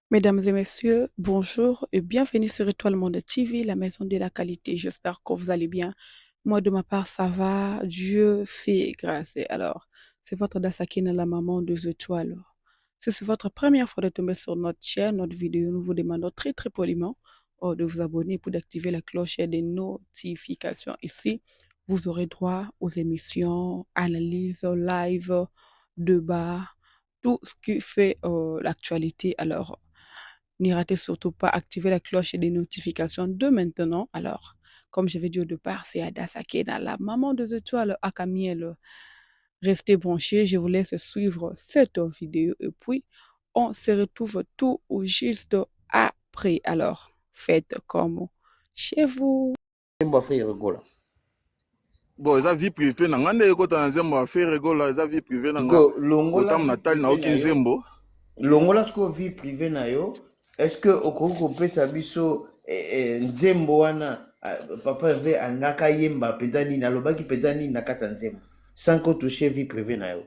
Mesdames et messieurs, bonjour et bienvenue sur Étoile Monde TV, la maison de la qualité. J'espère que vous allez bien. Moi, de ma part, ça va. Dieu fait grâce. Et alors, c'est votre Dasakine, la maman des étoiles. Si c'est votre première fois de tomber sur notre chaîne, notre vidéo, nous vous demandons très, très poliment de vous abonner pour d'activer la cloche et des notifications. Ici, vous aurez droit aux émissions, analyses, live, débats, tout ce qui fait l'actualité. Alors, n'y ratez surtout pas activer la cloche et des notifications de maintenant. Alors, comme je l'ai dit au départ, c'est Ada Sakena, la maman des étoiles à Kamiel. Restez branchés, je vous laisse suivre cette vidéo et puis on se retrouve tout juste après. Alors, faites comme chez vous. Nzembo affaire regola. Bon, eza vie privée na nga nde ekota na nzembo affaire regola eza vie privée na nga. Siko longola Kotam na tali na oki nzembo. Longola siko vie privée na yo. Est-ce que okoki kopesa biso nzembo wana papa ve andaka yemba penza nini alobaki penza nini na kati ya nzembo sans ko toucher vie privée na yo?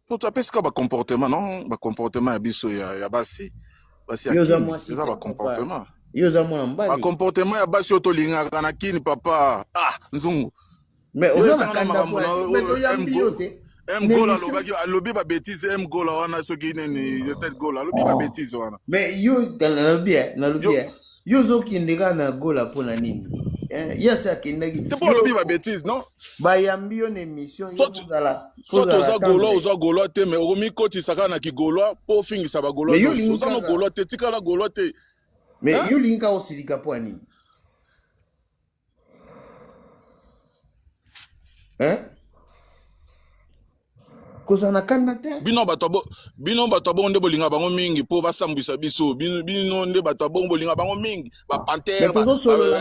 Po tu apesi ka ba comportement non, ba comportement ya biso ya basi. Basi ya Yo za kini, mwasi eza te, ba papa. comportement. Yo za mwana Ba mbali. comportement ya basi oto lingaka na kini papa. Ah, nzungu. Mais Yo oza esanga na makanda makambo na mais to yambi yo te. M goal alobaki alobi ba bêtise M goal wana soki nini cette goal alobi ba bêtise wana. Mais yo nalobi yo zo kindeka na gola pona nini? Yes akindaki. Te po alobi ba bêtise non? Bayambi yo na émission yo fozala oza gaulois te mais okomikotisaka na kigaulois mpo ofingisa bagaulois nyonso oza no gaulois te tikala gaulois te. Mais yo linga osilika po nini? Kozana kanda te? Bino bato abongo nde bolinga bango mingi mpo basambwisa biso. Bino nde bato abongo bolinga bango mingi. Bapantere,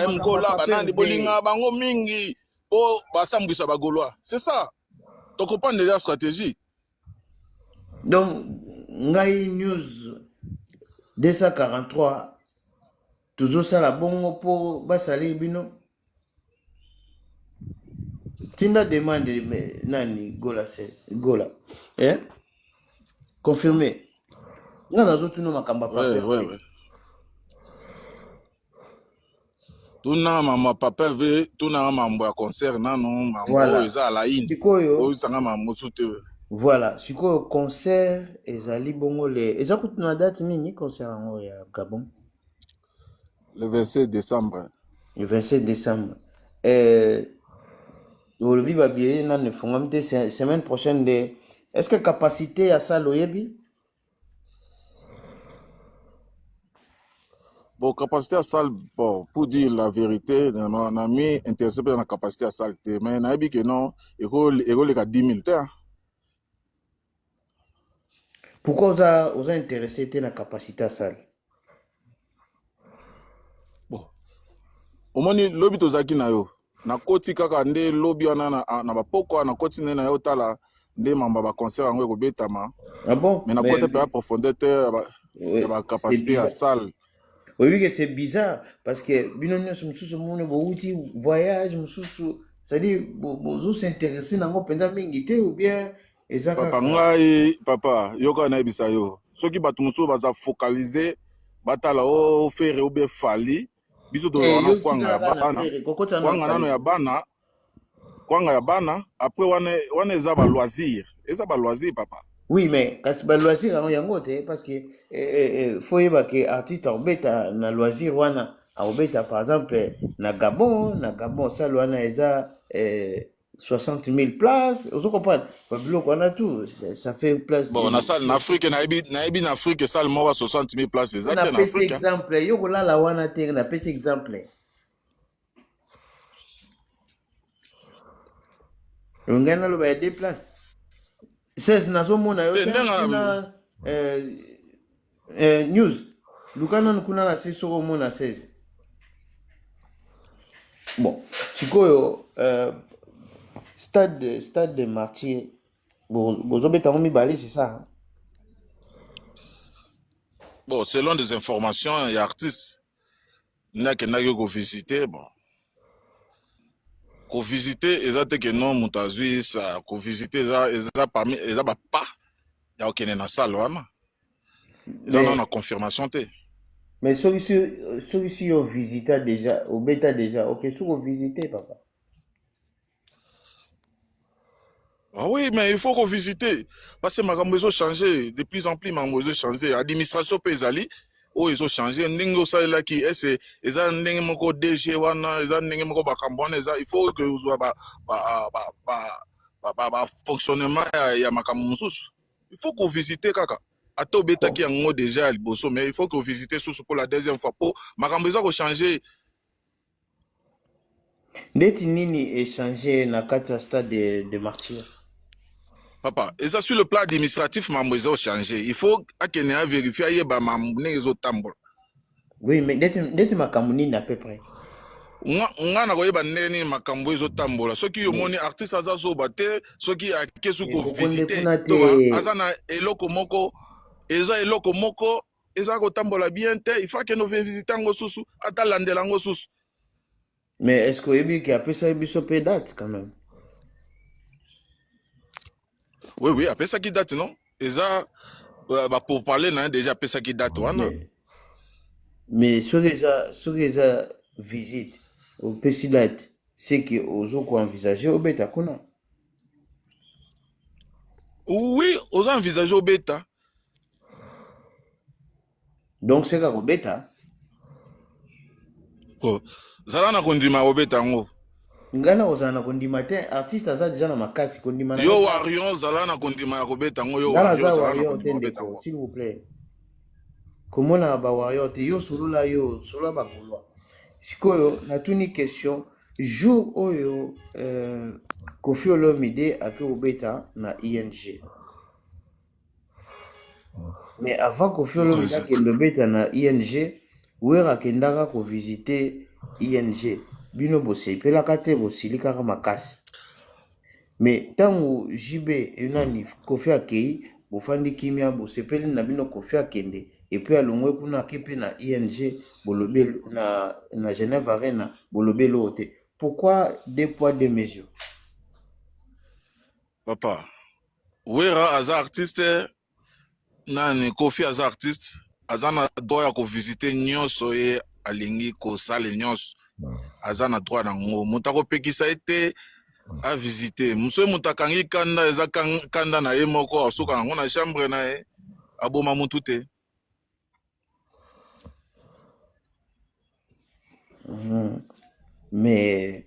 mgola, banani bolinga bango mingi mpo basambwisa bagaulois. C'est ça. Tokopane la stratégie. Donc, Ngai News 243, toujours ça la bongo pour basali bino. Tinda demande nani Gola 16. Gola. Confirmé. Nga nazotuno makamba pape. Ouais. Tuna mama papa ve tuna mambo ya concert nano mambo eza la ine. Sikoyo. Sanga mambo sute. Voilà, sikoyo concert ezali bongo le. Eza kutuna date nini concert yango ya Gabon? Le 27 décembre. Le 27 décembre. Olobi babie na ne fongam te semaine prochaine de. Est-ce que capacité à ça loyebi? Bon, capacité à salle, bon, pour dire la vérité, on a mis intéressé par la capacité à salle, mais on a dit que non, il faut les 10 000 terres. Pourquoi vous avez intéressé à la capacité à salle? Bon, au moins, lobby to zaki na yo. Na koti kaka nde lobby wana na bapoko na koti na yo tala nde mamba ba concert ngo ko betama. Ah bon? Mais na côté pa profondeur ba capacité à salle. Oui, que c'est bizarre parce que binomio mususu mone bo uti voyage mususu, c'est-à-dire vous s'intéresser na ngo penza mingi te ou bien ezaka papa ngai papa yoka na ebisa yo. Soki batu mususu baza focaliser batala o faire ou bien fali biso to wana kwanga ya bana. Kwanga nano ya bana. Kwanga ya bana après wana eza ba loisir. Eza ba loisir papa. Oui, mais kasi ba loisir yango te parce que faut yeba que artiste obeta na loisir wana obeta par exemple na Gabon ça wana eza 60 000 places, vous comprenez? Biloko wana tout ça fait place. Bon, na salle na Afrique na ebi na Afrique salle mo 60 000 places exactement na Afrique. Na exemple yo ko la wana te na pese exemple. Ngana lo ba 2 places. 16 nazomona yo na news lukana nkuna na 6 mona 16. Bon, sikoyo stade de Martyr bozobeta ngomi bali, c'est ça hein? Bon, selon des informations il y a artistes n'a que visiter bon ko visiter ezate que non mutazui ça ko visiter eza parmi eza ba pas ya okene na salle wana Ils en ont la confirmation. Mais celui-ci, on visita déjà, au bêta déjà. Ok, si vous visitez, papa. Ah oui, mais il faut qu'on visite. Parce que ma ont changé. De plus en plus, ma ont changé. L'administration paysanne, oh, ils ont changé. Ningo ça là qui est, ils ont n'importe DG wana, ils ont n'importe bakambone, il faut que vous soyez fonctionnement ya makamusus. Il faut qu'on visite kaka. Ato beta qui en déjà le bosso, mais il faut qu'on visite sous pour la deuxième fois. Pour makambezo ko changer. Neti nini échanger na kati stade de martyr. Papa, et ça sur le plan administratif, mademoiselle a changé. Il faut que vérifier si les autres tambol. Oui, mais neti makamuni à peu près. Nga na koyeba ndeni makambo ezotambola soki yo moni artiste aza zoba te soki akesu ko visiter to aza na eloko moko eza kotambola bien te il faut que no visiter ngo susu ata landela ngo susu. Mais est-ce que oyebi ki apesa biso pe date quand même? Oui, apesa ki date non? Eza pour parler na déjà apesa ki date wana. Mais sur les visite au pesi date, c'est que ozoko envisager au beta kuna. Oui, ozo envisager au beta. Donc c'est au beta. Oh, zala na kondima au beta ngo. Ngana ozala na kondima te, artiste aza déjà na makasi kondima na. Yo warion zala na kondima ya kobeta ngo yo warion zala na kondima kobeta ngo. S'il vous plaît. Comment na ba warion te yo solo ba golwa. Sikoyo na tuni question jour oyo Koffi Olomide ake obeta na ING. Mais avant Koffi Olomide akende obeta na ING, wera akendaka ko visiter ING. Bino bosepelaka te bosilikaka makasi. Mais tango JB enani Koffi akei bofandi kimia bosepeli na bino Koffi akende et puis alongwe kuna kepe na ING bolobe na Genève Arena bolobe lote. Pourquoi deux poids deux mesures? Papa, wera aza artiste nani Koffi aza artiste aza na droit ya ko visiter nyonso ye alingi ko sale nyonso. Aza na droit nango moto akopekisa ete a visiter muso moto akangi kanda eza kanda na ye moko asoka nango na chambre na ye aboma mutu te. Mais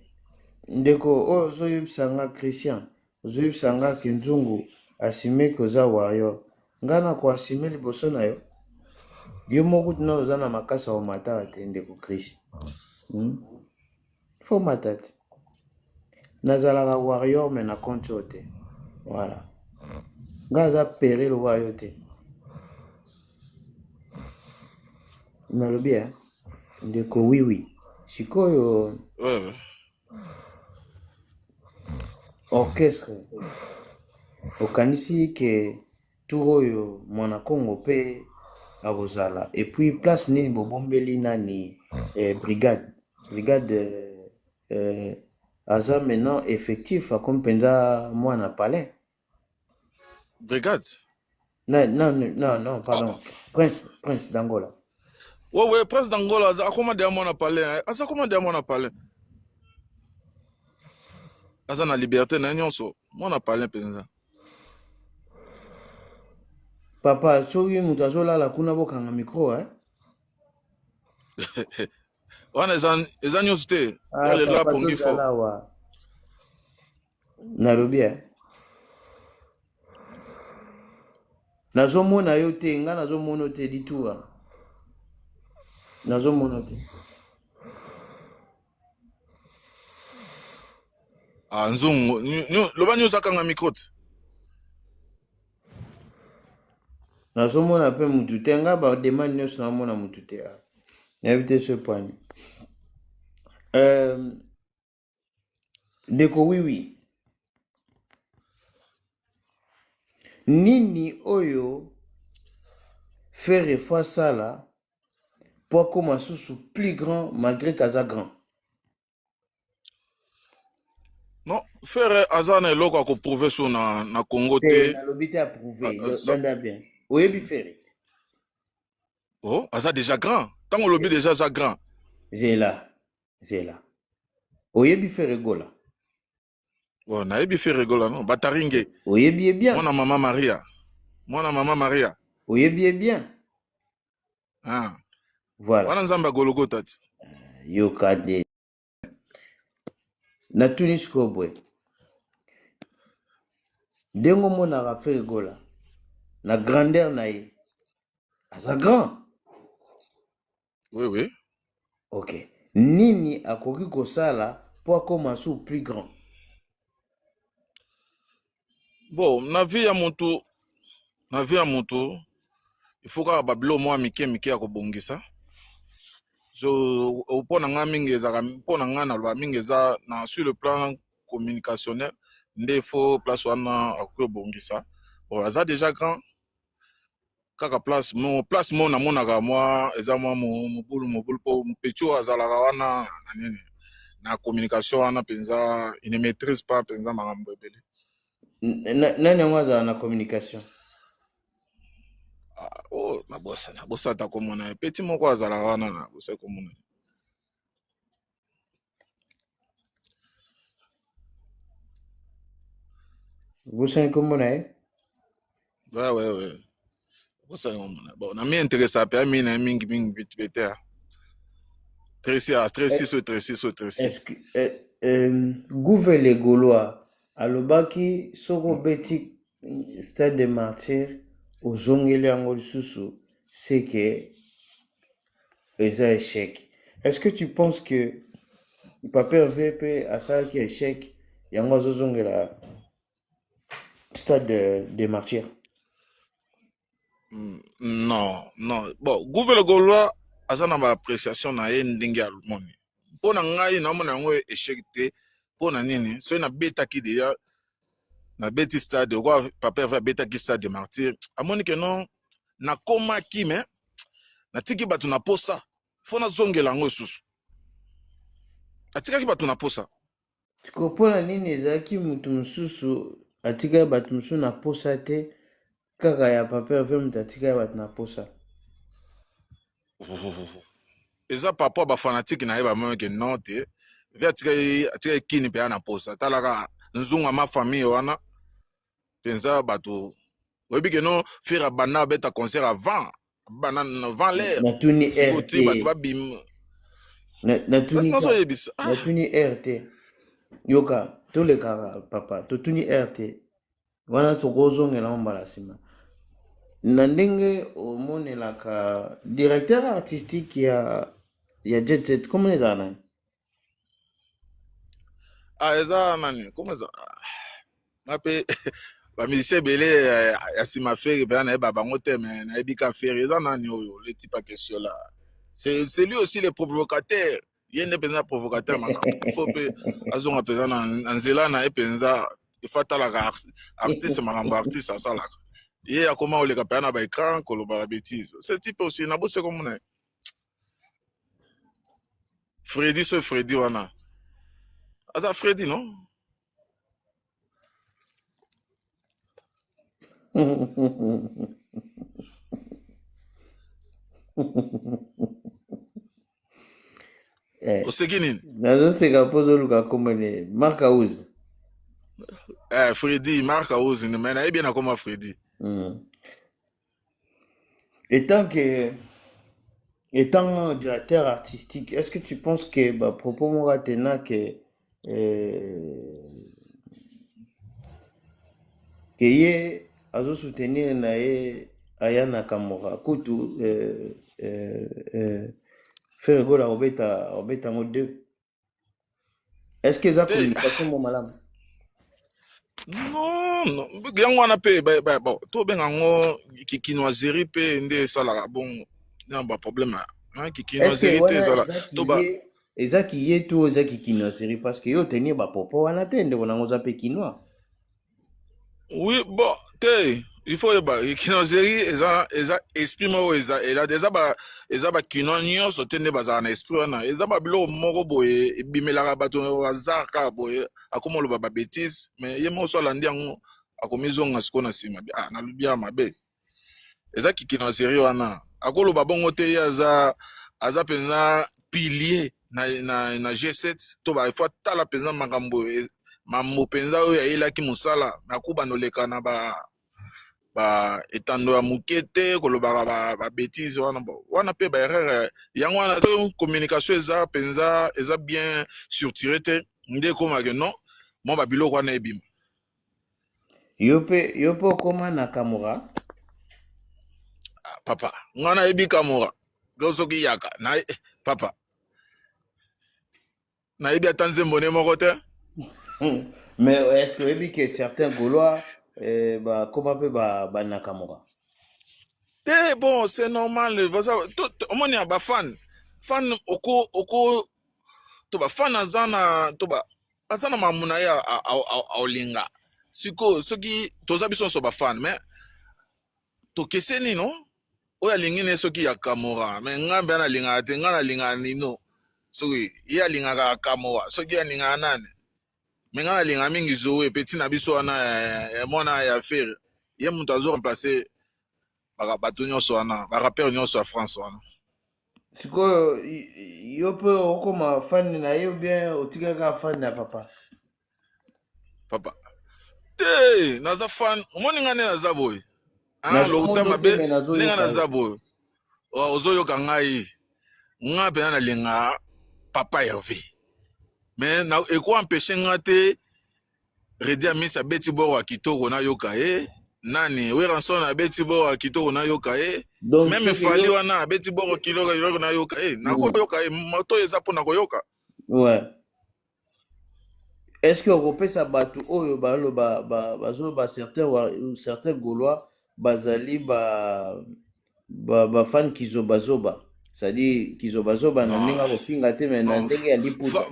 ndeko ozoyebisanga Christian ozoyebisanga Kinzungu asime koza warrior ngana ko asime liboso na yo yo moko tuna oza na makasa o mata te ndeko Chris. Faut matati. Nazalaka warrior mais na compte te. Voilà. Ngaza pere le warrior te. Nalobi hein. Ndeko oui. Sikoyo orchestre okanisi ke turoyo mwana Congo pe abozala et puis place nini bobombeli nani brigade aza maintenant effectif akompenza mwana palais brigade non pardon Prince d'Angola. Ouais, Prince d'Angola, aza commandé à mon palais. Aza commandé à mon palais. Aza na liberté na nyonso. Mon palais penza. Papa, soki mutu azolala kuna bokanga micro hein. Wana eza nyonso te. Yale la pongi fo. Nalobi hein. Nazomona yo te, nga nazomona te ditua. Nazomona te. Nzungu, loba nyonso akanga micro te. Nazomona pe mutu te, nga ba demande nyonso namona mutu te. Invité ce point. Ndeko oui. Nini oyo faire fois ça là pour commencer sous plus grand malgré qu'aza grand. Non, faire azana eloko ako prouver sur na Congo te. Na lobité à prouver, danda bien. Oyebi faire. Oh, ça déjà grand. Tant qu'on lobby déjà ça grand. J'ai là. Oyebi fait rigola. Oh, naebi fait rigola non. Bataringue. Oyebi est bien. Moi na maman Maria. Oyebi est bien. Ah. Voilà. Wana nzamba Golgotha. Yokade. Na Tunis Kobwe. Dengo mona fait rigola. Na grandeur na ye. Asa grand. Oui. Ok. Nini akoki kosala po akoma su plus grand. Bon, na vie ya moto, il faut ka babilo mo mike ya kobongisa. So pona nga mingi ezaka pona nga na lwa mingi eza na sur le plan communicationnel nde faut place wana akoki kobongisa. Bon, aza déjà grand. Kaka place mo na monaka mwa eza mwa mobulu po pecho azalaka wana na nini na communication wana penza il ne maîtrise pas penza makambo ebele. Nani yango azala na communication? Oh, nabosa ta komona petit moko azalaka wana na bosa komona. Bosa komona eh? Ouais. Bosa komona. Bon, na mi interesa pe mi na mingi bete. Tracy. Est-ce que Gouve les Gaulois alobaki soko beti Stade des Martyrs ozongeli yango lisusu c'est que eza échec. Est-ce que tu penses que Papa Hervé pe asalaki échec yango azozongela Stade des Martyrs? Non. Bon, Gouve le Gaulois aza na ba appréciation na ye ndenge ya moni. Pona ngai na mona yango échec te pona nini so na betaki déjà na beti stade quoi Papa Hervé betaki Stade des Martyrs amoni que non na komaki mais na tiki batu na posa fo na zongela yango susu atikaki batu na posa. Tikopona nini ezalaki mutu mosusu atikaki batu mosusu na posa te kaka ya Papa Hervé mutu atikaki batu na posa? Eza papa ba fanatique na ye ba moyo ke non te vi atikaki kini pe na posa talaka nzunga ma famille wana penza batu oyebi ke non faire bana beta concert avant l'air natuni RT batu babim natuni RT yoka tolekaka papa totuni RT wana tokozongela mbala nsima na ndenge omonelaka directeur artistique ya Jet Set comment ezala nani? eza nani comment eza mape bamusicien ebele ya nsima fere mpenza nayeba bango te me nayebi ka fere eza nani oyo le type ya question là c'est lui aussi le provocateur ye nde mpenza provocateur makambo fo mpe azonga mpenza na nzela na ye mpenza ifa atalaka artiste makambo artiste asalaka ye akoma oleka mpenza na baécran kolobaka bétise ce type aussi nabose komona ye Freddy wana aza Freddy non? oseki nini? nazoseka mpo ozoluka komone Mark House. Freddy Mark House me nayebi nakoma Freddy. Étant directeur artistique, est-ce que tu penses que propos moko atena que ye azosoutenir na ye aya na kamora kutu faire gola obeta ngo deux? Est-ce que eza communication mo malamu? Non yango wana mpe tobenga ngo kikinoiserie mpe nde esalaka bongo na baproblème kikinoiserie te ezala ezaki ye to ezaki kinoiserie parce que yo tenir bapopo wana te ndeko nango oza mpe kinois. Oui, bon, il faut que kinoiserie eza esprit moko eza ba kino nyonso te nde bazala na esprit wana eza babilo moko boye ebimelaka bato hasard kaka boye akoma oloba babétise mais ye moko so alandi yango akomizonga siko na nsima nalobi ya mabe eza kinoiserie wana akolo babongo te aza penza pilier na G7 to ba faut tala penza makambo mambo penza oyo ayelaki musala nakuba noleka na ba etando ya mukete kolobaka ba bêtise wana pe ba erreur yango wana to communication eza bien surtiré te nde komaka non mo ba biloko wana ebima yo pe okoma na Kamura papa ngana ebi Kamura soki yaka na papa na ebi ata nzembo ne moko te mais est-ce que ebi que certains Gaulois comment peut na Kamura te bon c'est normal parce que omoni ya ba fan oko to ba fan azana to ba azana mamuna ya olinga siko soki toza biso so ba fan mais to keseni no oya lingi ne soki ya Kamura mais ngambe na linga te ngana linga nino soki ya linga ka Kamura soki ya linga nane mais ngana linga mingi zoe petit na biso wana mona ya faire ye mutu azo remplacer bato nyonso wana ba rappeur nyonso ya France wana siko yo pe okoma fan na yo bien otikaka fan na papa te naza fan omoni ngane naza boye lokuta mabe ndenge naza boye ozoyoka ngai nga mpenza nalinga papa Hervé mais ekoempeshe nga te Redi Amis abeti boro ya kitoko nayoka ye nani Weranson abeti boro ya kitoko nayoka ye meme Fali wana abeti boro kiloko nayoka ye nakoyoka ye moto eza mpona koyoka ouais. Est-ce que okopesa bato oyo bazoba certains Gaulois bazali ba fan kizobazoba c'est-à-dire kizobazoba na ndenge kofinga te mais na ndenge ya liputa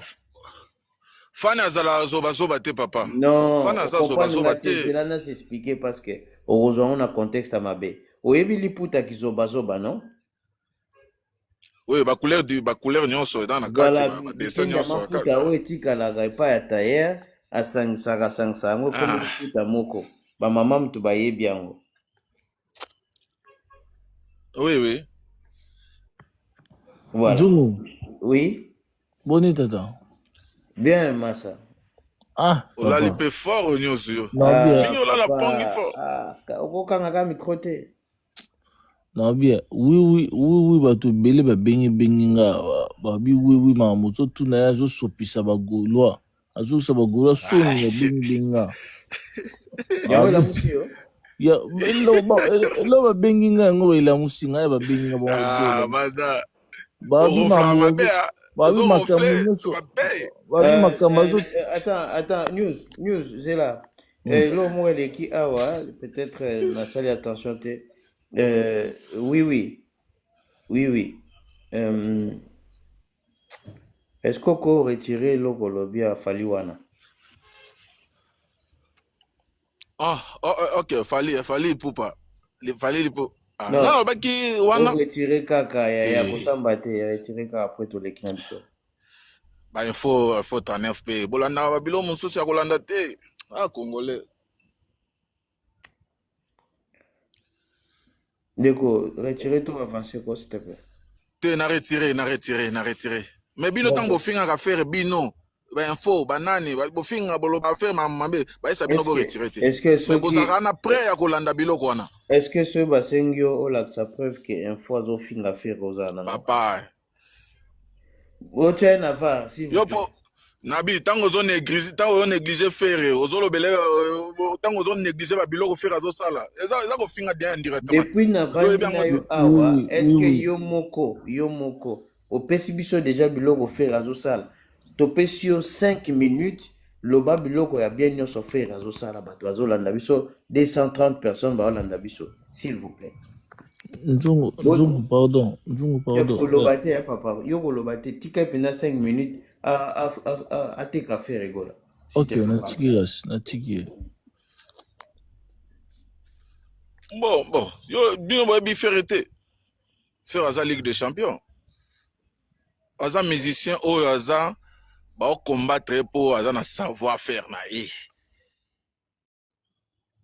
fan azala zobazoba te papa non fan aza zobazoba te cela n'a s'expliquer parce que heureusement on a contexte à mabe oyebi liputa kizobazoba non oui ba couleur nyonso dans na kati ba dessin nyonso maputa oyo etikalaka epai ya tailleur asangisaka yango kombo liputa moko bamama mutu bayebi yango oui voilà. Jungu. Oui. Boni tata. Bien massa. Olali pe fort nyonso yo. Mingi olala pongi fort. Okokanga ka micro te. Na bien. Oui bato bele ba bengi nga ba bi oui ma moto tuna ya zo sopisa ba Gaulois. Azo sa ba Gaulois soni ya bengi nga. Ya la musio. Ya lo ba bengi nga ngo ila musinga ya ba bengi nga ba. Bada. Babi mamu babi makamu attends news c'est là l'homme moi qui awa peut-être na salle attention te oui est-ce qu'on retirer le Colombie à Faliwana ok Fali poupa Fali pou non, baki wana retirer kaka ya kosamba te retirer kaka après tous les clients ba il faut t'en FP bolanda ba bilo mususu ya kolanda te congolais Deko retirer tout avancer quoi s'il te plaît te na retirer mais bino tango finga ka faire bino ba info banani ba finga bolo ba faire mambe ba esa bino bo retirer te est-ce que mais bozaka na prêt ya kolanda bilo kona est-ce que ce basengio o la sa preuve que info zo finga faire ozana papa oche na va si yo po nabi tango zo négliger faire ozolo bele tango zo négliger ba biloko faire azo sala eza ko finga bien directement depuis na va awa est-ce que yo moko au pesi biso déjà biloko faire azo sala to pesi yo 5 minutes loba biloko ya bien nyonso faire azo sala bato azo landa biso 230 personnes ba landa biso s'il vous plaît Njungu pardon kolobate papa yo kolobate tika pena 5 minutes a te café rigola ok na tiki bon yo bien ba bi faire aza Ligue des Champions aza musicien oyo aza ba combattre po aza na savoir faire na ye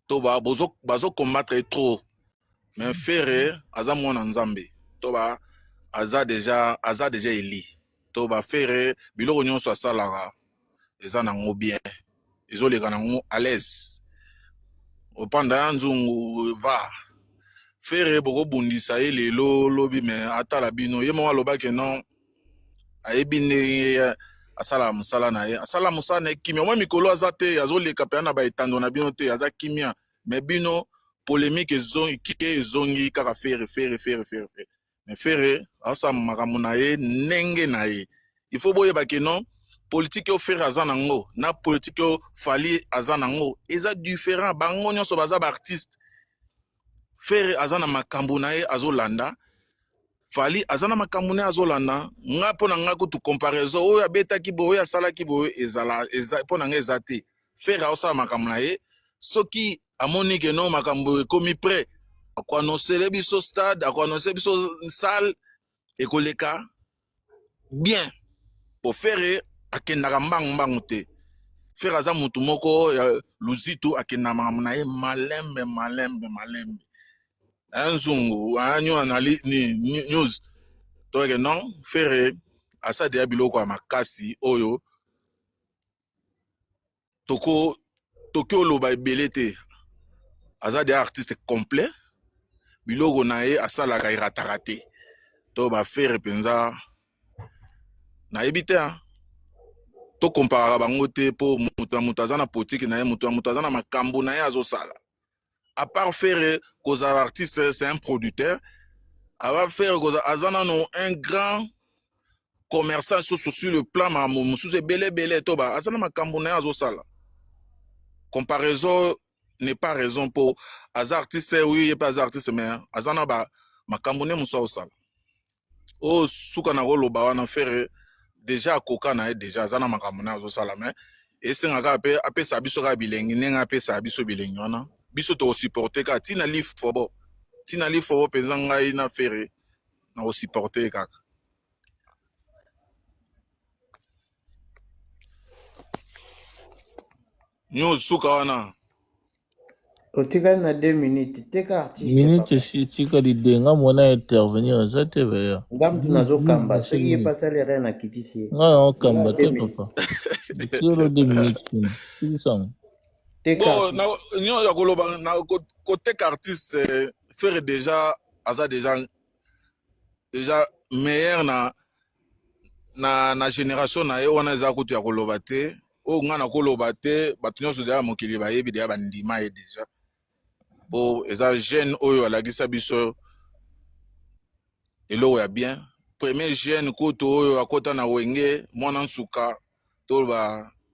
to bazo combattre trop mais faire aza mwana nzambe toba aza déjà eli toba faire biloko nyonso asalaka eza nango bien ezoleka nango à l'aise opanda ya nzungu va faire bokobundisa ye lelo lobi me atala bino ye moko alobaki non ayebi ndenge asala mosala na ye asala mosala na ye kimia mwa mikolo aza te azoleka mpenza na baetando na bino te aza kimia me bino polémique ezongi kaka fere me fere aosala makambo na ye ndenge na ye il faut boyeba ke non politique oyo fere aza nango na politique oyo fali aza nango eza différent bango nyonso baza baartiste fere aza na makambo na ye azolanda fali aza na makambo na ye azolanda nga mpo na nga kutu comparaison oyo abetaki boye oyo asalaki boye mpo na nga eza te fere aosala makambo na ye soki amoni ke non makambo ekomi prêt akoanonsele biso stade akoanonsele biso salle ekoleka bien po fere akendaka mbangu te fere aza mutu moko ya luzitu akendaka makambo na ye malembe nzungu anyo na news toke non fere asade ya biloko ya makasi oyo toki oloba ebele te aza de artiste complet biloko na ye asalaka erataka te to bafere mpenza nayebi te tokomparaka bango te mpo moto aza na politike na ye moto aza na makambo na ye azosala à part faire kozala artiste c'est un producteur ava faire aza nano un grand commerçant sur le plan mosusu ebele to ba aza na makambo na ye azosala comparaison n'est pas raison pour aza artiste oui ye pas aza artiste mais aza na ba makambo ne mosusu azosala o suka na koloba wana fere déjà akoka na ye déjà aza na makambo na ye azosala mais esengaka mpe apesa biso kaka bilengi ndenge apesa biso bilengi wana biso tokosupporte kaka tina lifobo mpenza ngai na fere nakosupporte kaka nyo suka wana otikali na 2 minutes teka artiste minute tika lidenga mwana intervenir eza te veya nga mtu nazokamba soki ye pasali rien akitisi ye nga naokamba te papa tielo 2 minutes kini tikisango bon nyo ya koloba na koteka artiste fere déjà aza déjà meilleur na génération na ye wana eza kutu ya koloba te oyo nga na koloba te bato nyonso deya mokili bayebi deya bandima ye déjà po eza jeune oyo alakisa biso eloko ya bien premier jeune kutu oyo akota na wenge mwana nsuka to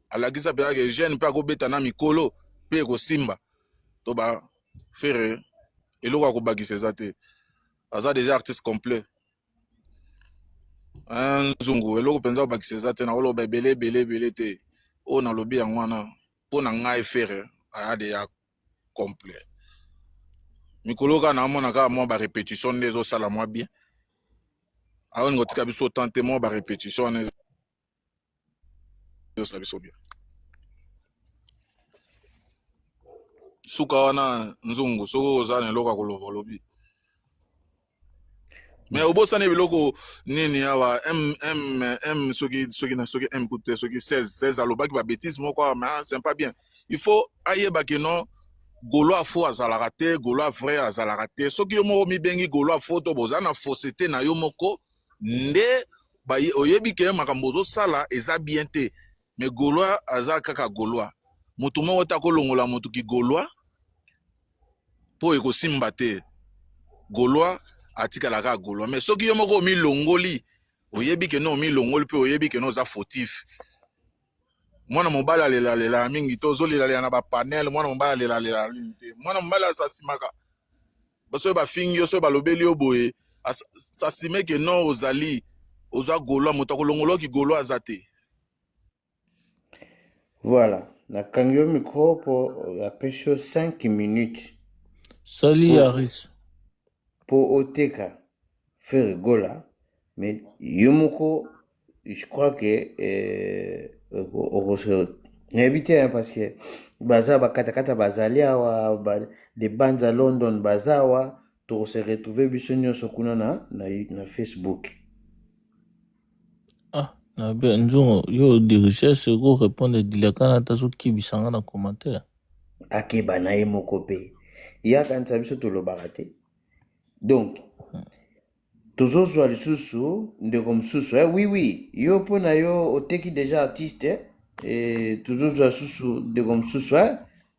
alakisa mpe ake jeune mpe akobeta na mikolo mpe ekosimba to fere eloko akobakisa eza te aza déjà artiste complet nzungu eloko mpenza kobakisa eza te nakoloba ebele te oyo nalobi yango wana mpo na ngai fere aya deya complet mikolo kaka naamona kaka mwa barépétition nde ezosala mwa bien aoninga otika biso tan te mwa barépétition wana ezosala biso bien suka wana nzungu soki oza na eloko ya koloba olobi mais obosani biloko nini awa m soki m kute soki 16 alobaki babétise moko mais c'est pas bien il faut ayebaki non Gaulois faux azalaka te Gaulois vrai azalaka te soki yo moko mibengi Gaulois faux to boza na fausseté na yo moko nde oyebi ke makambo ozosala eza bien te mais Gaulois aza kaka Gaulois motu moko ta kolongola motu ki Gaulois po ekosimba te Gaulois atikalaka Gaulois mais soki yo moko omilongoli oyebi ke no omilongoli mpe oyebi ke no oza fautif mwana mobali alela mingi to ozolelalela na bapanel mwana mobali alela te mwana mobali asasimaka basoki bafingi yo soki balobeli yo boye asasime ke no ozali oza Gaulois moto akolongoloki Gaulois aza te voilà nakangi yo micro po apesho 5 minutes sali Yaris po oteka fere gola mais yo moko je crois que nayebi te parce que baza bakatakata bazali awa des bandes à London baza awa to se retrouver biso nyonso kuna na Facebook. Ah, nzongo yo de recherche ko répondre dilakana taso kibisanga na commentaire. Akeba na ye moko pe. Ya kanisa biso tolobaka te. Donc tozozwa lisusu ndeko mosusu oui yo mpona yo oteki déjà artiste tozozwa lisusu ndeko mosusu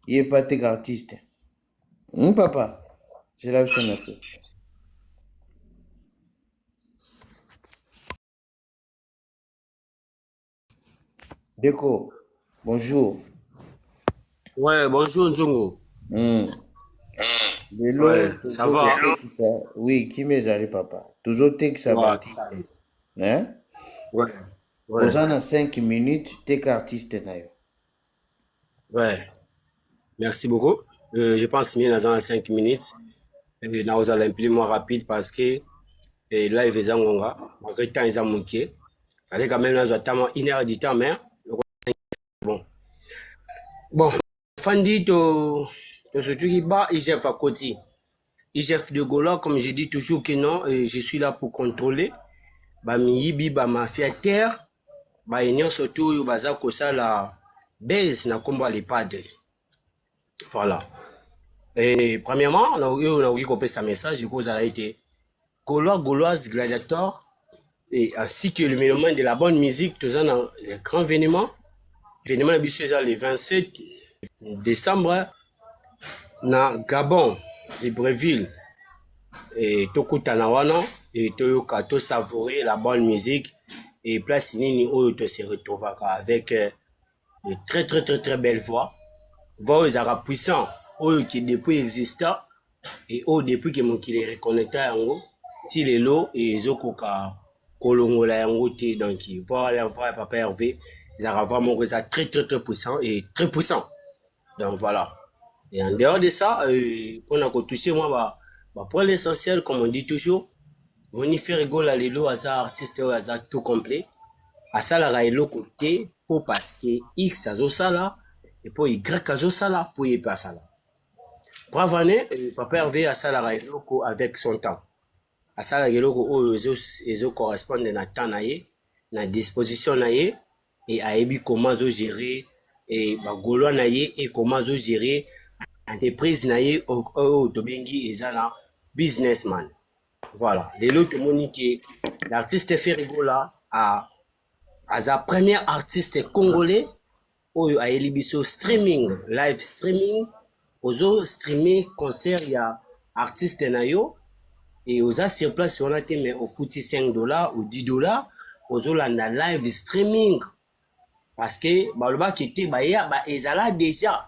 ye pa teka artiste papa zela biso na se. Deko, bonjour. Ouais, bonjour Nzungu. Ouais, ça va? Oui, qui m'est papa? Toujours tek sa artiste. Hein? Ouais. Aux en 5 minutes, tek artiste na yo. Ouais. Merci beaucoup. Je pense mieux dans 5 minutes. Dans aux Olympiques, moins rapide parce que là, il faisait un gonga. Après, temps, ils ont manqué. Fallait quand même, nous attendons 1 heure du temps, mais bon. Fandi, surtout qui bat IGF à côté. IGF de Gola, comme je dis toujours que non, je suis là pour contrôler. Bah, miyibi, bah, mafia terre. Bah, union surtout, bah, ça, ça, la base, n'a combat les padres. Voilà. Et premièrement, on a eu copié sa message, cause a été Gauloise, Gladiator, et ainsi que le mélomane de la bonne musique, tout ça dans les grands événements. Événement le 27 décembre, na Gabon, Libreville, et Tokutanawana, et Toyoka, to savourer la bonne musique, et place Nini, où tu se retrouves avec de très belles voix. Voix aux arabes puissants, qui depuis existant, et depuis que mon qui les reconnecté en haut, si les lots et Zokoka, Kolongola en haut, donc voilà, Papa Hervé, ils ont vraiment très puissant et très puissant. Donc voilà. Et en dehors de ça, on a touché moi, pour l'essentiel, comme on dit toujours, on y fait rigoler les lots, hasard artiste, hasard tout complet. À ça, la railo côté, pour parce que X a ça là, et pour Y a ça là, pour y passer là. Bravo année, Papa Hervé a ça la railo avec son temps. À ça la railo, ils correspondent à temps naïe, na disposition naïe, et à ebi comment gérer, et Gaulois naïe, et comment gérer entreprise naïe, au Tobengi et Zana, businessman. Voilà. Les autres monique, l'artiste fait rigola à sa première artiste congolais, où a elibiso streaming, live streaming, aux streaming concert, il y a artiste nayo, et aux sur place, on a été mais au foutu $5 ou $10, aux la live streaming. Parce que, bah, le bas qui était, bah, ils là déjà.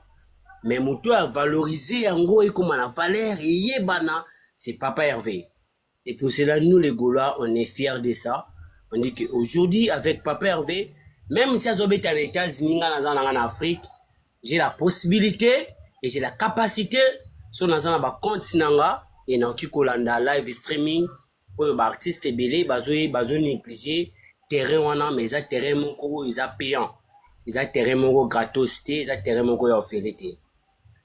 Mais Moutou a valorisé en gros et comme la valeur, et yébana, c'est Papa Hervé. Et pour cela, nous les Gaulois, on est fiers de ça. On dit qu'aujourd'hui, avec Papa Hervé, même si j'habite en États-Unis, en Afrique, j'ai la possibilité et j'ai la capacité sur un continent et dans Kikolanda live streaming pour les artistes belés, bazo négligé terrain wana mais ça terrain moko ils a payant, ils a terrain moko gratos ils a terrain moko offert.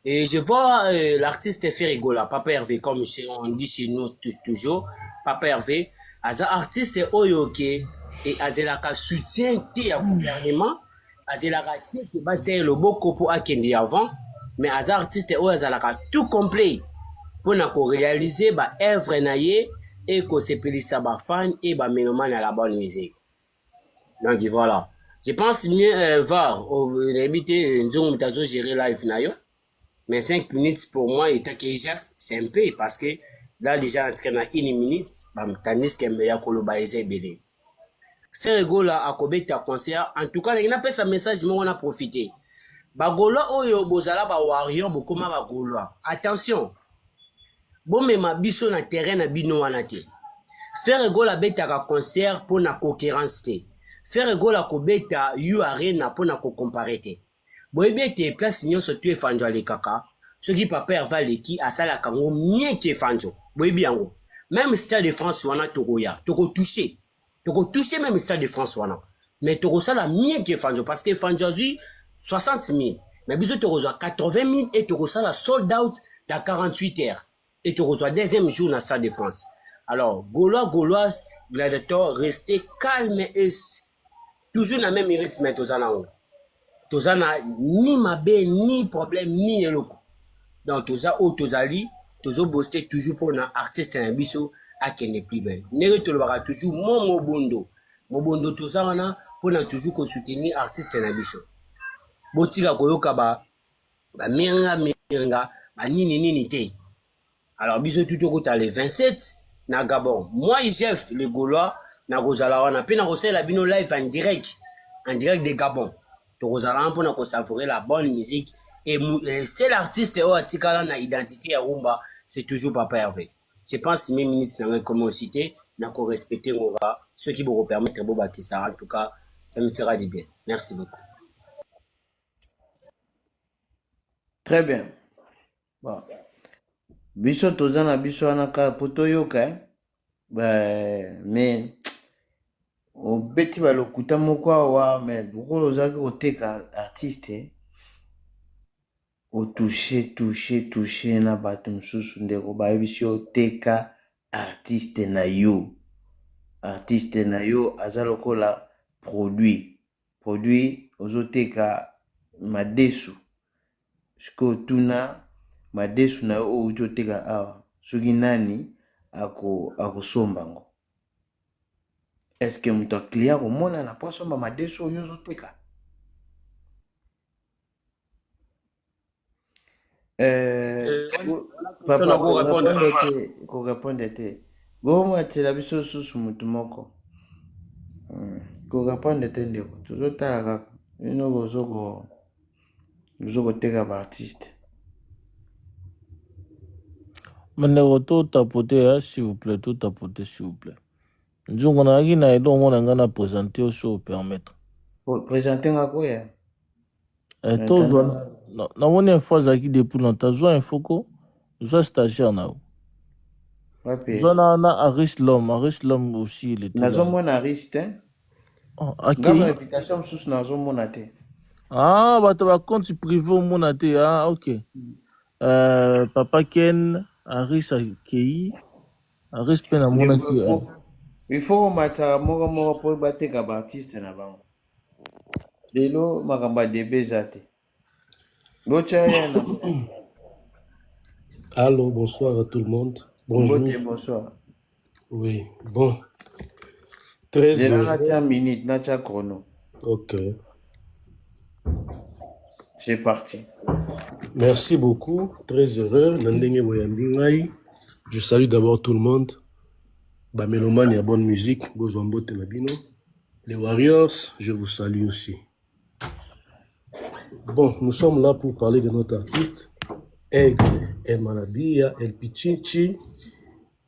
Et je vois l'artiste fait rigoler, Papa Hervé, comme on dit chez nous toujours, Papa Hervé, as artiste oyoke et as la soutien au gouvernement, as la qui va dire le boko pour akende avant, mais as artiste oyo as tout complet pour réaliser ba œuvre naie et que c'est pelissa ba fan et ba mélomane à la bonne musique. Donc voilà, je pense mieux voir l'habité nzongo mutazo gérer live nayo. Mais 5 minutes pour moi, et c'est un peu parce que là, déjà, en train de 1 minute, tandis que meilleur kolobaïse belé. Faire gola à Kobeta concert, en tout cas, il n'a pas ce message, mais on a profité. Bagola, oyo, bozala, ba warrior, bokoma, bagola. Attention. Bon, mais ma biso na terrain na bino wanate. Faire gola beta ka concert pour na concurrence. Faire gola kobeta, yu arena pour na comparete. Boyebe te place nyonso tu efanjo ale kaka soki Papa Hervé leki asala kango mien ke fanjo boyebi yango même Stade de France wana tokoya toko toucher même Stade de France wana mais toko sala mien ke fanjo parce que fanjo azui 60 000 mais biso toko 80 000 et toko sala sold out dans 48 heures et tu reçois deuxième jour dans le Stade de France. Alors, Gauloise, Gladiator, restez calme et toujours dans le même rythme. Tozana ni mabe, ni problème, ni eloko. Donc, toza ou tozali, tozo boster toujours pour un artiste en biso à qui n'est plus belle. Nere tolobara toujours mon mobondo toza wana pour toujours soutenir artiste en biso. Botika koyoka ba mienga ba nini te. Alors biso tout au côté le 27 na Gabon. Moi Jeff le Gaulois na kozala wana pe na kosala bino live en direct de Gabon. To kozala pour na ko savourer la bonne musique et c'est l'artiste ou atikala na identité ya rumba, c'est toujours Papa Hervé. Je pense mes minutes na comment citer na ko respecter on va ceux qui vont permettre boba qui ça en tout cas ça me fera du bien. Merci beaucoup. Très bien. Bon. Biso tozana biso anaka poto yoka mais obeti balokuta moko awa mais bokolo ozalaki koteka artiste touché na bato mosusu ndeko bayebi si oteka artiste na yo aza lokola produit ozoteka madesu siko tuna madesu na yo outi oteka awa soki nani akosomba ngo eske moto aklia komona na po asomba madesu oyo ozoteka papa korepondre te bomwatela biso susu motu moko korepondre te ndeko tozotala kaka bino bozokoteka baartiste Mandeko to tapoter, s'il vous plaît, tout tapoter, s'il vous plaît. Nzungu na yaki na edo mona nga na présenter au show permettre. Présenter nga koya. Tozwa na moni info zaki depuis longtemps. Zwa info ko, zwa stagiaire na ou. Zwa na Aris Lom aussi il était là. Nazo mona Aris te. Ngama invitation msusu nazo mona te. Ah, bato ba compte privé au mona te. Ah, ok. Papa Ken, Aris Akei, Aris Pena mona ki. Il faut matara moko po bateka ba artiste na bango. Lelo makamba debe zate. Allô, bonsoir à tout le monde. Bonjour. Bonsoir. Oui, bon. 13 minutes, nacha chrono. Ok. C'est parti. Merci beaucoup. Très heureux. Je salue d'abord tout le monde. Bamelomane, il y a bonne musique. Les Warriors, je vous salue aussi. Bon, nous sommes là pour parler de notre artiste. Aigle, El Manabia, El Pichinchi,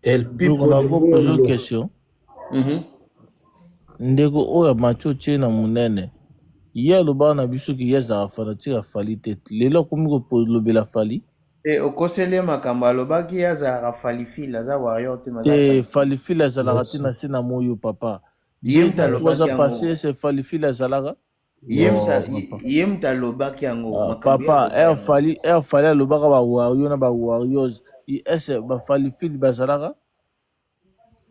El Pipo. On a plusieurs questions. Ndeko oya machoche na munene. Iya loba na biso ki yeza afana tira fali tete. Lelo komiko po lobela fali. Okosele makamba lobaki yaza rafali fila za warrior te mazaka. Te fali fila za la ratina sina moyo papa. Yemta lobaki yango. Passé c'est fali fila za la. Yemta lobaki yango. Papa, fali lobaka ba warrior na ba warriors. Ese ba fali fila ba za la.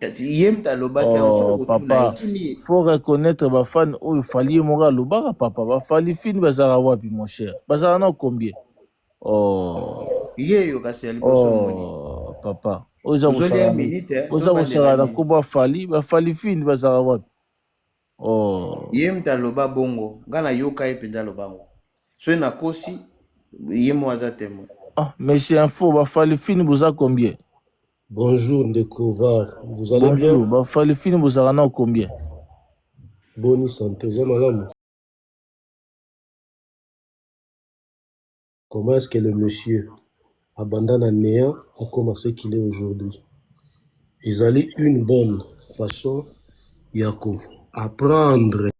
Oh, papa, faut reconnaître ma fan où il fallait mourir le bar, papa. Va falloir fin bazara wapi mon cher. Bazara non combien? Oh, papa. Oza usara na kuba fali, va falloir fin bazara wapi. Oh. Yemta loba bongo, ngana yoka ependa lobango. So na kosi yemo azatemo. Ah, mais c'est un faux, va falloir fin boza combien? Bonjour Ndekovar, vous allez bien? Bonjour, bah fallait finir vous avez combien? Bonne santé, vous avez madame. Comment est-ce que le monsieur abandonne un néant à commencer qu'il est aujourd'hui? Ils allaient une bonne façon, Yako, apprendre.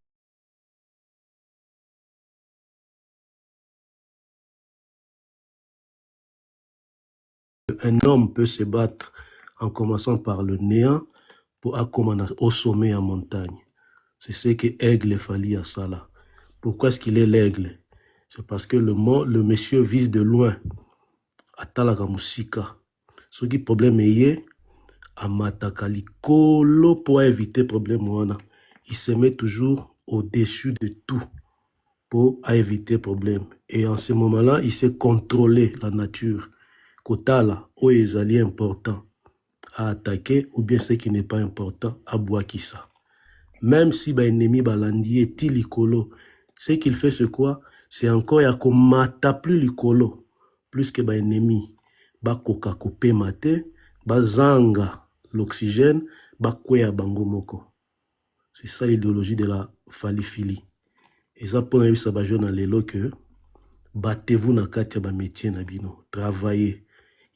Un homme peut se battre en commençant par le néant pour accommoder au sommet en montagne. C'est ce que Aigle Fali a ça là. Pourquoi est-ce qu'il est l'aigle? C'est parce que le monsieur vise de loin à Talagamusika. Ce qui problème est amataka likolo pour éviter problème wana. Il se met toujours au-dessus de tout pour éviter problème. Et en ce moment-là, il sait contrôler la nature. Kotala, o ezali important à attaquer ou bien ce qui n'est pas important à boakisa. Même si ba ennemi balandi est likolo, ce qu'il fait c'est quoi? C'est encore ya komata plus likolo, plus que ba ennemi ba koka kopé maté, ba zanga l'oxygène, ba kwea bango moko. C'est ça l'idéologie de la falifili. Et ça pour nous ça ba jeune lelo que battez-vous na kati ba métier na bino, travaillez.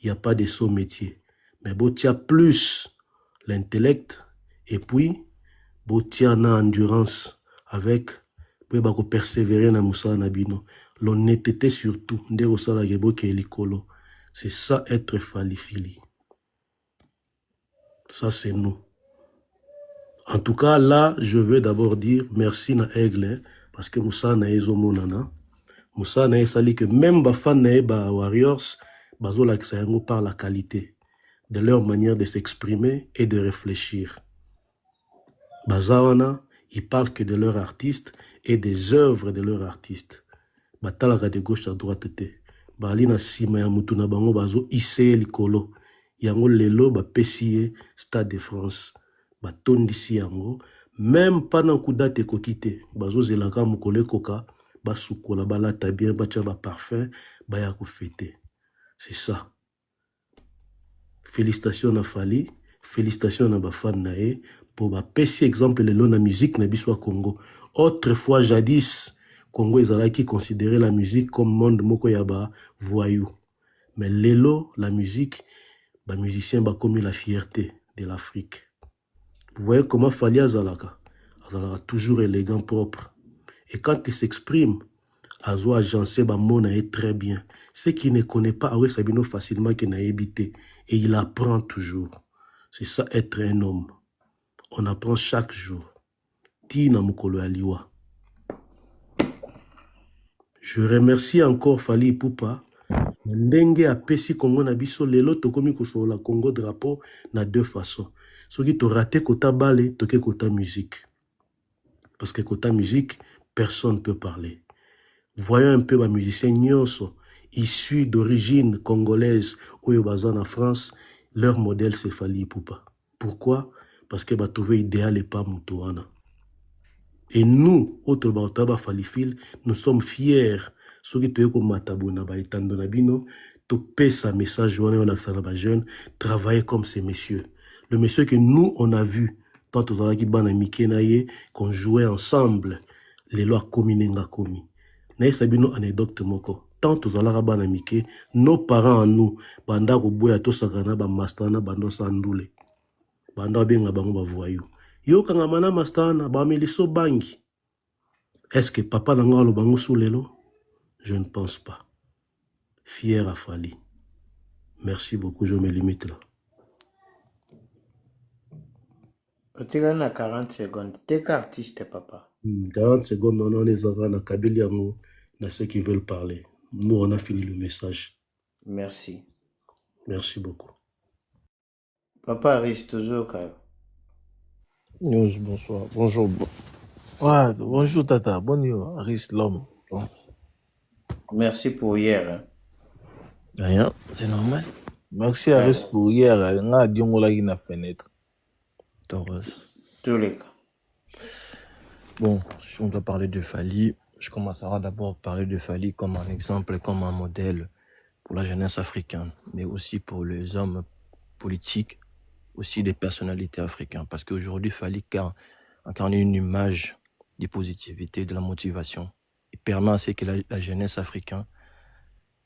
Il n'y a pas de saut métier. Mais botia plus l'intellect et puis botia na endurance avec pour persévérer na moussa na bino. L'honnêteté surtout. Ndero sala gebo ke likolo. C'est ça être falifili. Ça c'est nous. En tout cas là, je veux d'abord dire merci na Aigle parce que moussa na ezo monana. Moussa na esali que même ba fan na ba Warriors bazola yango par la qualité de leur manière de s'exprimer et de réfléchir. Bazawana, ils parlent que de leur artiste et des œuvres de leur artiste. Batalaka de gauche à droite te. Balina sima ya mutu na bango bazo ise likolo. Yango lelo ba pesiye Stade de France. Batondisi yango même pendant coup date kokite. Bazo zelaka mukole koka basukola balata bien bacha ba parfum baya ko fêter. C'est ça. Félicitations à Fali, félicitations à Bafan Nae pour ba petit exemple de la musique na biswa Congo. Autrefois, jadis, Congo qui considérait la musique comme monde moko yaba voyou. Mais lelo, la musique, ba musicien ba commis la fierté de l'Afrique. Vous voyez comment Fali Azalaka toujours élégant, propre. Et quand il s'exprime, Azo agencé ba mona est très bien. Ceux qui ne connaissent pas Awe Sabino facilement qui n'a habité. Et il apprend toujours. C'est ça être un homme. On apprend chaque jour. Tina Mukolo Aliwa. Je remercie encore Fali Poupa. Ndenge a pesi Congo na biso lelo tokomi ko la Congo drapeau na deux façons. Ce qui te raté kota balé, toke kota musique. Parce que kota musique, personne ne peut parler. Voyons un peu ma musicien Nyonso, issus d'origine congolaise ou bazan en France, leur modèle c'est Fali Poupa. Pourquoi? Parce que trouvé idéal et pas Moutouana. Et nous, autres Baotaba Falifil, nous sommes fiers. Ceux qui te comme Matabona Baitando Nabino, to pesa message journée on a jeune, travailler comme ces messieurs. Le monsieur que nous on a vu, tant aux Alaki Bana Mikenaye, qu'on jouait ensemble, les lois communenga commis. Naïs Sabino anecdote moko. Tant aux Alarabana Mike, nos parents en nous, Banda Roboya Tosakana, Bamastana, Bando Sandoule. Banda Benga Bango Voyou. Yo Kangamana Mastana, Bameliso Bangi. Est-ce que papa n'a le bango sous l'élo? Je ne pense pas. Fier à Fali. Merci beaucoup, je me limite là. Tu as 40 secondes. T'es qu'artiste, papa. 40 secondes, on les aura dans Kabili Yango, dans ceux qui veulent parler. Nous, on a fini le message. Merci. Merci beaucoup. Papa Riche, toujours, Kayo. Oui, bonsoir. Bonjour. Ouais, bonjour, Tata. Bonjour, Aris l'homme. Bon. Merci pour hier. Hein. Rien, c'est normal. Merci, Aris, pour hier. On a dit qu'on a une fenêtre. Taurus. Tous les cas. Bon, si on doit parler de Fali, je commencerai d'abord par parler de Fali comme un exemple, comme un modèle pour la jeunesse africaine, mais aussi pour les hommes politiques, aussi des personnalités africaines. Parce qu'aujourd'hui, Fali incarne une image de positivité, de la motivation. Il permet à ce que la jeunesse africaine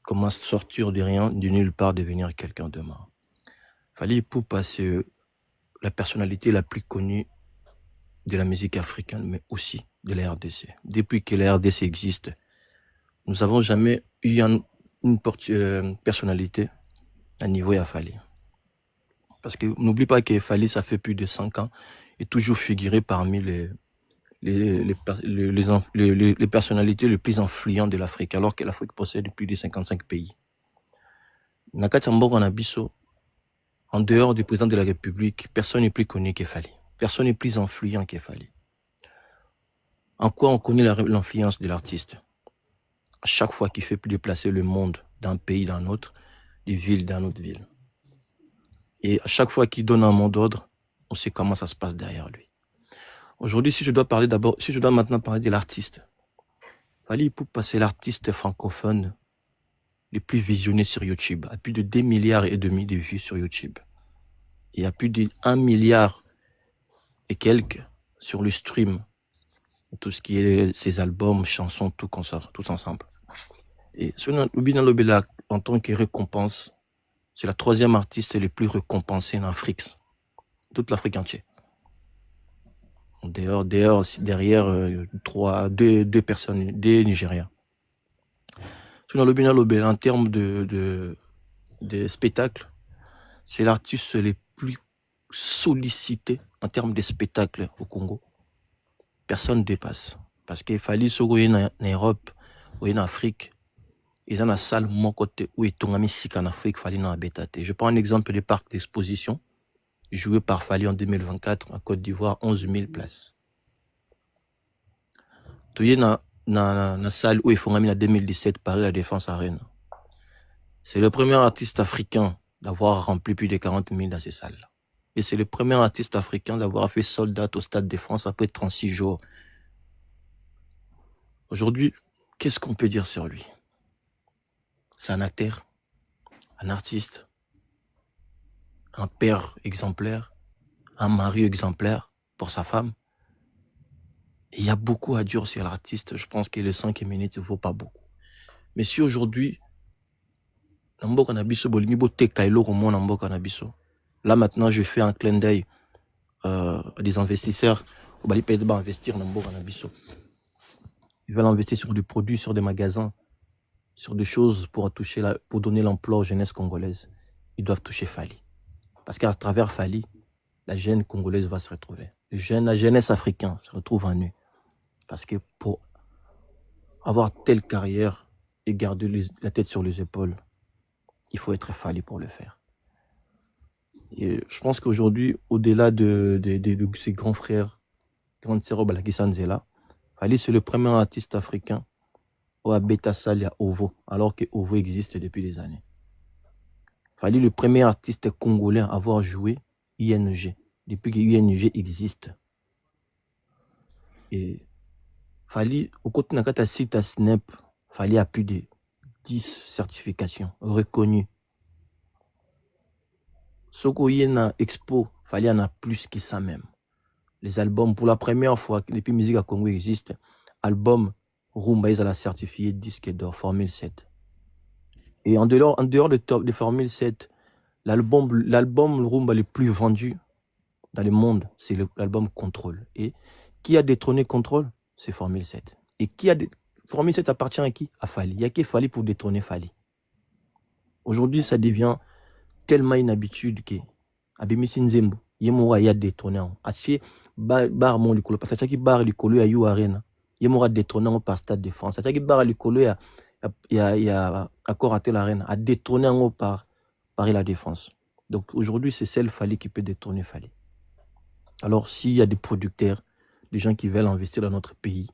commence à sortir de rien, de nulle part, devenir quelqu'un demain. Fali Poupa, c'est la personnalité la plus connue de la musique africaine, mais aussi de la RDC. Depuis que la RDC existe, nous n'avons jamais eu une personnalité à niveau à Fali. Parce que n'oublie pas que Fali, ça fait plus de 5 ans, est toujours figuré parmi les personnalités les plus influentes de l'Afrique, alors que l'Afrique possède plus de 55 pays. Nakati Mbogo Nabiso, En dehors du président de la République, personne n'est plus connu qu'Efali. Personne n'est plus influent qu'Efali. En quoi on connaît l'influence de l'artiste? À chaque fois qu'il fait plus déplacer le monde d'un pays dans un autre, des villes dans une autre ville. Et à chaque fois qu'il donne un mot d'ordre, on sait comment ça se passe derrière lui. Aujourd'hui, si je dois maintenant parler de l'artiste, Fally Ipupa, c'est l'artiste francophone le plus visionné sur YouTube, à plus de 2,5 milliards de vues sur YouTube. Et à plus de 1 milliard et quelques sur le stream, tout ce qui est ses albums, chansons, tout ensemble. Et Lubina Lobela, en tant que récompense, c'est la 3e artiste le plus récompensée en Afrique, toute l'Afrique entière. Derrière deux personnes, des Nigériens. Sur Lubina Lobela, en termes de spectacles, c'est l'artiste le plus sollicité en termes de spectacles au Congo. Personne ne dépasse. Parce qu'il fallait se voir en Europe ou en Afrique. Ils ont une salle mon côté où ils ont mis en Afrique, fallait dans Bétate. Je prends un exemple des parcs d'exposition joué par Fally en 2024 en Côte d'Ivoire, 11 000 places. Tu es dans la salle où ils font en 2017 Paris La Défense Arena. C'est le premier artiste africain d'avoir rempli plus de 40 000 dans ces salles. Et c'est le premier artiste africain d'avoir fait sold out au Stade de France après 36 jours. Aujourd'hui, qu'est-ce qu'on peut dire sur lui? C'est un acteur, un artiste, un père exemplaire, un mari exemplaire pour sa femme. Et il y a beaucoup à dire sur l'artiste. Je pense que les 5 minutes ne vaut pas beaucoup. Mais si aujourd'hui, là maintenant je fais un clin d'œil à des investisseurs, ils veulent investir dans ils veulent investir sur des produits, sur des magasins, sur des choses pour donner l'emploi aux jeunesses congolaises. Ils doivent toucher Fally. Parce qu'à travers Fally, la jeune congolaise va se retrouver. La jeunesse africaine se retrouve en eux. Parce que pour avoir telle carrière et garder la tête sur les épaules, il faut être Fally pour le faire. Et je pense qu'aujourd'hui, au-delà de ses grands frères, grande sœur Balakisanzela, Fally, c'est le premier artiste africain où à Beta Sal, il y a OVO, alors que OVO existe depuis des années. Fally, le premier artiste congolais à avoir joué ING, depuis que ING existe. Et Fally, au côté de la site à Snap, Fally a plus de 10 certifications reconnues. Soko Yena Expo, Fally en a plus que ça même. Les albums, pour la première fois, depuis Musique à Congo existe, album Rumba, ils ont certifié disque d'or, Formule 7. Et en dehors de Formule 7, l'album Rumba le plus vendu dans le monde, c'est l'album Control. Et qui a détrôné Control? C'est Formule 7. Et Formule 7 appartient à qui? À Fally. Il n'y a que Fally pour détrôner Fally. Aujourd'hui, ça devient tellement une habitude que Abimisi Nzembo, Yemora y a détrôné. Aché bar mon likolo parce que bar likolo ya You Arena. Yemora détrôné par Stade de France. Aché bar likolo ya accord à l'arène a détrôné par La Défense. Donc aujourd'hui, c'est celle Fally qui peut détrôner Fally. Alors s'il y a des producteurs, des gens qui veulent investir dans notre pays,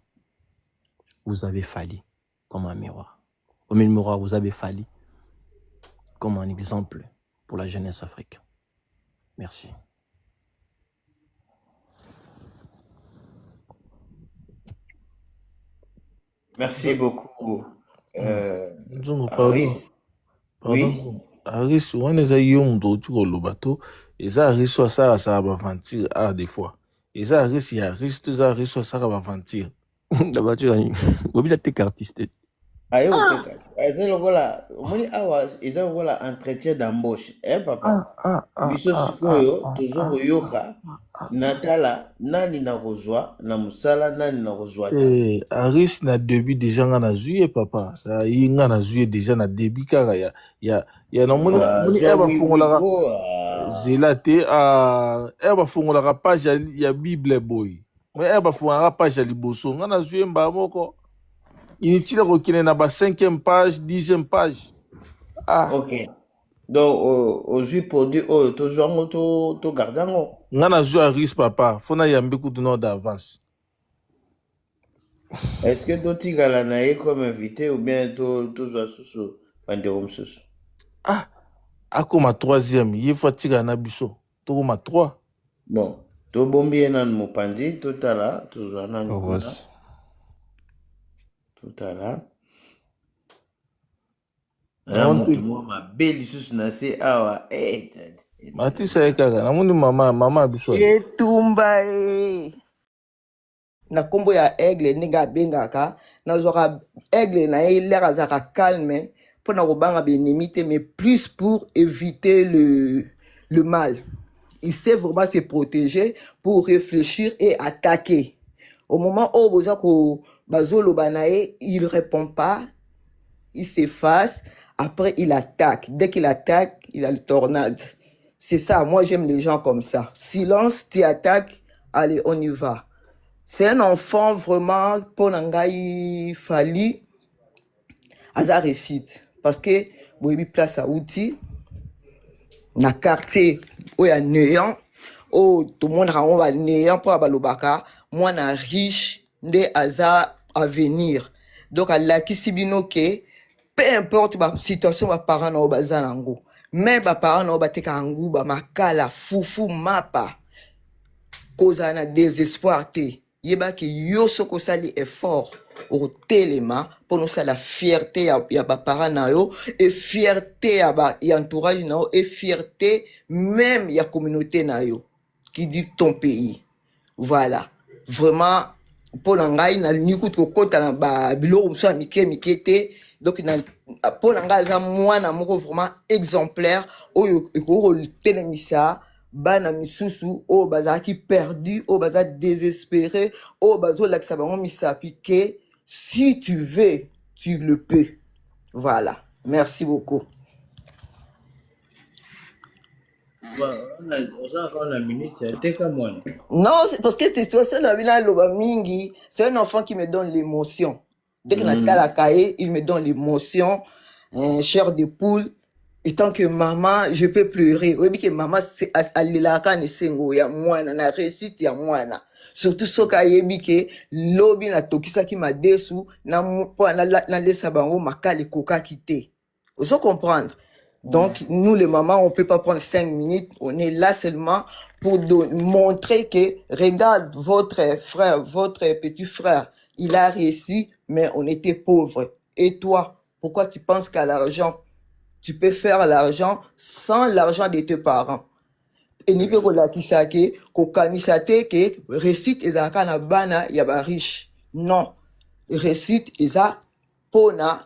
vous avez Fally comme un miroir. Comme un miroir, vous avez Fally comme un exemple pour la jeunesse africaine. Merci. Merci beaucoup. Pardon. Oui. Aris, on est à Yom do Lobato, et ça Aris soit ça aventure des fois. Et ça Aris, il y a Aris, tout ça Aris soit ça aventure. D'abord, tu as dit, vous êtes artiste. Ayo, c'est le voilà. Moni awa, ils ont voilà entretien d'embauche, papa. Biso sikoyo, toujours yoka. Natala, nani na rozwa, na musala, nani na rozwa. Aris na début déjà na zuye papa. Ça y na zuye déjà na début car ya na moni eba fongola zelate eba fongola page ya Bible boy. Mais eba fongola page ya liboso na zuye mba moko. Inutile de na ba 5e page, 10e page. Ok. Donc, aujourd'hui, produit, toujours, to gardant. Nga na joué à risque, papa. Fona yambe kutuno d'avance. Est-ce que tu tigala nae comme invité ou bien tu joues sous Panderum sous? Ah, ako ma troisième. Il faut tiga na biso. Toko ma 3. Bon, tu bombi nan mopandi, tout à l'heure, tu joues nan mopandi. Tout à l'heure. Ma belle sous nasi awa. Mati sa ekaka. Namuni mama biso. Etumba na kombo ya aigle ninga bengaka na zoka aigle na l'air azaka calme pour na robanga bénémité mais plus pour éviter le mal. Il sait vraiment se protéger pour réfléchir et attaquer. Au moment où bozako bazolo banae, il répond pas, il s'efface, après il attaque. Dès qu'il attaque, il a le tornade. C'est ça, moi j'aime les gens comme ça. Silence, tu attaques, allez, on y va. C'est un enfant vraiment, pour Nangaï Fali, Aza réussite. Parce que, vous avez place à outils, na quartier, où il y a néant, où tout le monde a néant pour Abalobaka, moi na riche, de Aza à venir. Donc, à la Kisibino, peu importe la situation, les parents n'ont pas zanango. Même les parents n'ont pas zanango, makala, foufou, mapa, cause na désespoir te. Yeba ki yo soko sali effort au téléma pour nous ça la fierté ya ba parents na yo et fierté ya ba entourage na yo et fierté même ya communauté na yo qui dit ton pays. Voilà. Vraiment pour ngai na nikuto kota na ba bilo mso mike te donc na pour ngai za mwana moko vraiment exemplaire oyo ko telemisa bana misusu o bazaki perdu o baza désespéré o bazo lakisa bango misapi que si tu veux tu le peux. Voilà, merci beaucoup. Non, c'est parce que c'est un enfant qui me donne l'émotion. Dès que la cahier, il me donne l'émotion, chair de poule. Et tant que maman, je peux pleurer. Oui, que maman, c'est alilaka ni sengo ya mwana na réussite ya mwana. Surtout soka yebi ke lobi na tokisa ki ma desu na na lesa bango makali koka kite. Vous comprendre? Donc, nous, les mamans, on peut pas prendre 5 minutes. On est là seulement pour montrer que, regarde, votre frère, votre petit frère, il a réussi, mais on était pauvres. Et toi, pourquoi tu penses qu'à l'argent, tu peux faire l'argent sans l'argent de tes parents? Et ni pe la kisake, ko kanisate ke réussite ezaka na bana ya ba riche. Non. Réussite eza pona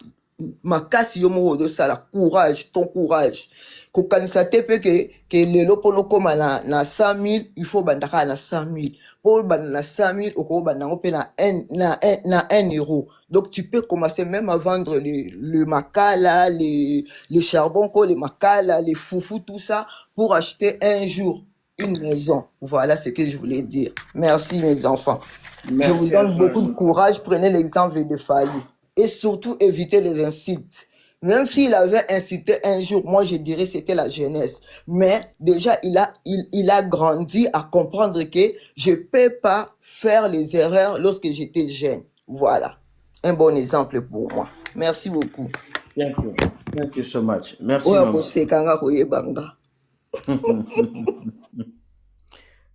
makasi yo mo de ça la courage, ton courage. Ko kanisate pe que lelo pono koma na 100 000, il faut bandaka na 100 000. Pour banda na 100 000, oko bandango pe na 1 euro. Donc tu peux commencer même à vendre le makala, les charbons, les makala, les foufous, tout ça, pour acheter un jour une maison. Voilà ce que je voulais dire. Merci mes enfants. Merci, je vous donne beaucoup de courage. Prenez l'exemple de Fali. Et surtout, évitez les insultes. Même s'il avait insulté un jour, moi je dirais c'était la jeunesse. Mais déjà, il a grandi à comprendre que je ne peux pas faire les erreurs lorsque j'étais jeune. Voilà. Un bon exemple pour moi. Merci beaucoup. Thank you. Thank you so much. Merci.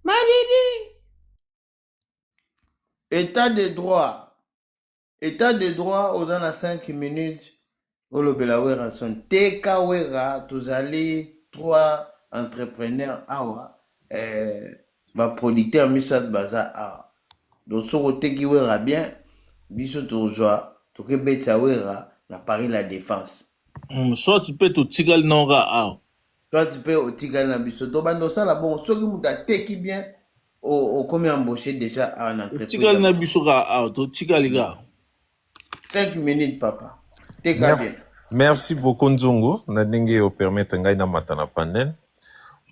Madidi. État de droit. État de droit aux 5 minutes. Olobelawera son tekawera tozali 3 entrepreneurs awa ba producteur misat baza awa donc soko teki wera bien biso tozwa tokebeta wera na Paris la Défense soit tu peux to tigal nora awa soit tu peux au tigal na biso to bando sala bon soki muta teki bien au comme embauché déjà en entreprise tigal na biso ga awa to tigal ga 5 minutes papa. Merci beaucoup Nzungu na ndenge o permettre ngai na matana panel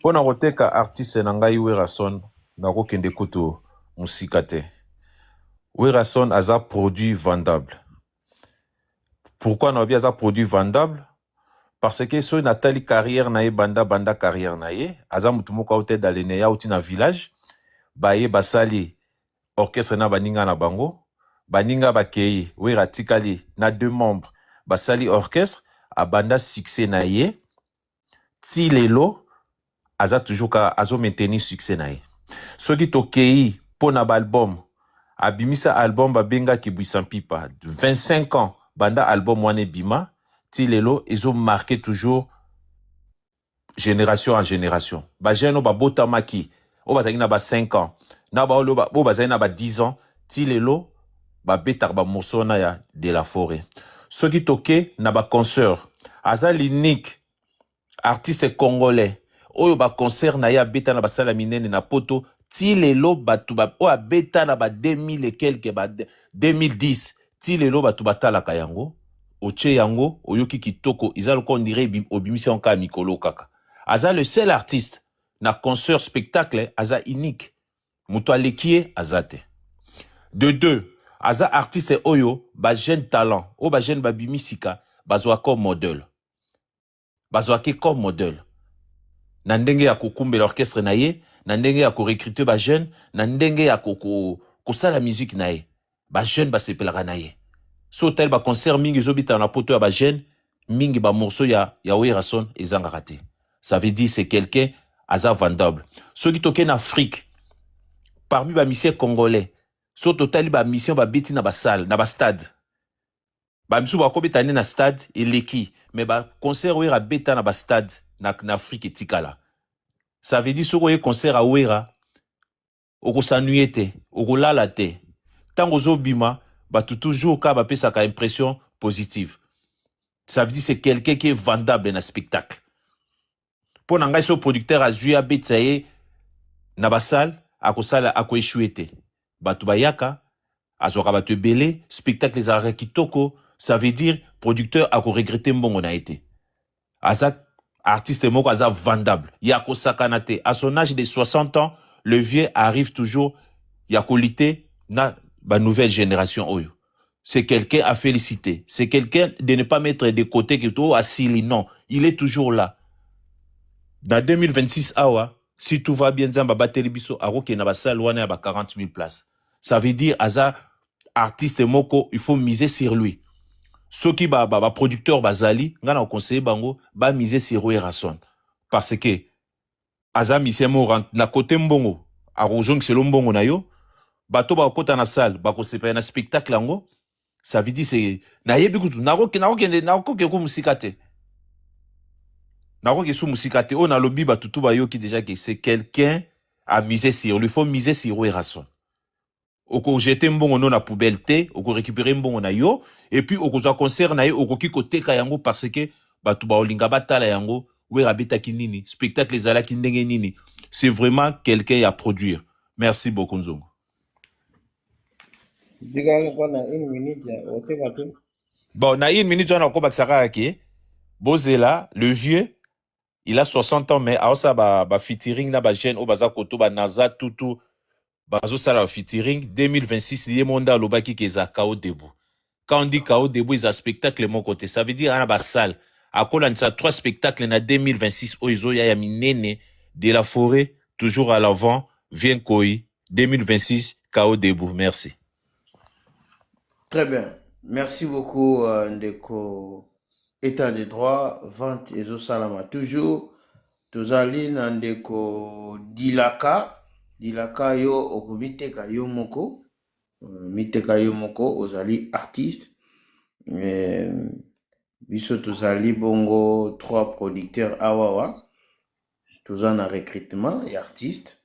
pona koteka artiste na ngai Werason na kokende kutu musika te. Werason aza produit vendable. Pourquoi na aza produit vendable? parce que so natali carrière na ye banda carrière na ye aza mutu moko auti dalene ya uti na village baye basali orchestre na baninga na bango baninga bakei wera tikali na 2 membres basali orchestre abanda succès na ye ti lelo aza toujours ka azo maintenir succès na ye soki tokei po na album abimisa album babenga ki Buisan Pipa 25 ans banda album wane bima ti lelo ezo marqué toujours génération en génération ba jeune ba botamaki o bataki na ba 5 ans na ba olo ba bo bazali na ba 10 ans ti lelo ba betar ba morceau na ya de la forêt soki toke na ba concert aza l'unique artiste congolais oyo ba concert na ya beta na ba sala minene na poto ti lelo batu ba o beta na ba 2000 et quelques ba 2010 ti lelo batu batalaka yango oche yango oyoki kitoko izalo ko ndire obimisi onka mikolo kaka aza le seul artiste na concert spectacle aza unique muto alekie azate de deux aza artiste oyo ba jeune talent o ba jeune babimisika bazwa comme modèle bazwaki comme modèle na ndenge ya kokumbela orchestre na ye na ndenge ya korecruter ba jeune na ndenge ya kosala musique na ye ba jeune basepelaka na ye so tel ba concert mingi zobita na poto ya ba jeune mingi ba morceau ya Werason ezanga te ça veut dire c'est quelqu'un aza vendable soki toke na Afrique parmi ba musiciens congolais so total ba mission ba biti na ba salle na ba stade ba misu ba kobeta na stade eleki mais ba concert wera beta na ba stade na Afrique etikala ça veut dire soko ye concert a wera okosanuye te okolala te tango zobima batu toujours ka bapesaka impression positive ça veut dire c'est quelqu'un qui est vendable na spectacle pour ngai so producteur azui abeta ye na ba salle akosala akoéchouer te batu bayaka azoka batu belé spectacle ezalaka kitoko ça veut dire producteur ako regretter mbongo na été aza artiste moko aza vendable yako sakana te à son âge de 60 ans le vieux arrive toujours yako lité na ba nouvelle génération oyo c'est quelqu'un à féliciter c'est quelqu'un de ne pas mettre de côté que to asili non il est toujours là dans 2026 awa si tout va bien zamba bateli biso aroke na ba salle wana ya ba 40 000 places ça veut dire aza artiste moko il faut miser sur lui soki ba producteur bazali ngana conseiller bango ba miser sur Werason parce que aza misemo na côté mbongo arozong selo mbongo na yo bato ba kota na salle ba ko sepa na spectacle yango ça veut dire c'est na yebi kutu na ko ko musikate na ko ke su musikate on a lobi ba tutu ba yo ki déjà que c'est quelqu'un à miser sur lui faut miser sur Werason oko jeter mbongo no na poubelle te oko récupérer mbongo na yo et puis oko za concert na ye oko ki koteka yango parce que batu ba olinga batala yango wera betaki nini spectacle ezalaki ndenge nini c'est vraiment quelqu'un à produire merci beaucoup Nzongo bon na une minute on a ko bakisaka ki bozela le vieux il a 60 ans mais aosa ba featuring na ba jeune o baza koto ba naza tutu bazo sala featuring 2026 lié monda lobaki keza Kao Debout quand on dit Kao Debout ils a spectacle mon côté ça veut dire ana ba salle akola nsa 3 spectacles na 2026 oizo ya minene de la forêt toujours à l'avant vient koi 2026 Kao Debout merci très bien merci beaucoup ndeko état de droit vente ezo salama toujours tozali na ndeko dilaka yo okomiteka yo moko miteka yo moko ozali artiste biso tozali bongo 3 producteurs awawa toza na recrutement et artiste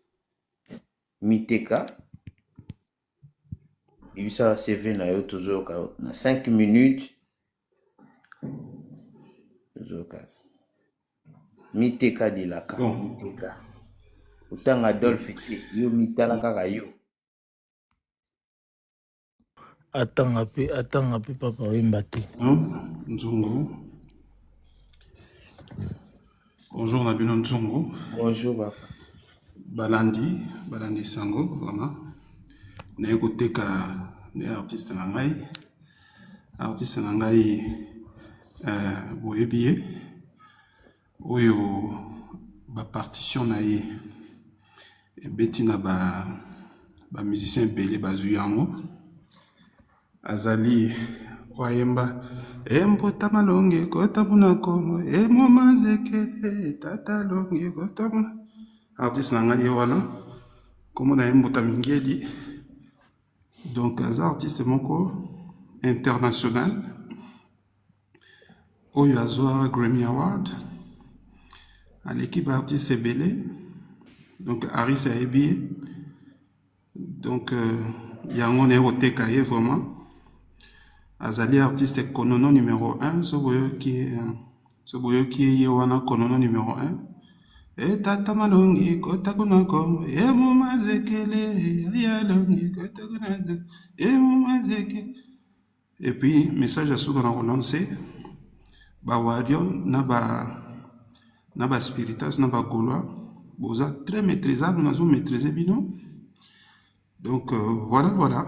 miteka ibisa CV na yo tozoka na 5 minutes tozoka miteka dilaka miteka utanga Adolphe yo mitala kaka yo atanga pe papa wemba te Nzungu bonjour Nabino Nzungu bonjour papa balandi sango vraiment na koteka ne artiste na ngai boyebiye oyo bapartition na ye ebeti na bamusicien ebele bazwi yango azali oyemba embota malonge kota muna komo emoma nzekele tata longe kota muna artiste na ngai ye wana komo na embota mingeli donc aza artiste moko international oyo azwa Grammy Award aleki baartiste ebele donc Aris ayebi ye donc yango na ekoteka ye vraiment azali artiste konono numéro 1 so boyoki ye wana konono numéro 1 etata malongi kota kuna komo emoma zekele yalongi kota kuna emoma zekele et puis message asuka na kolance bawario na ba spiritas na ba gaulois boza très maîtrisable nazo maîtriser bino donc voilà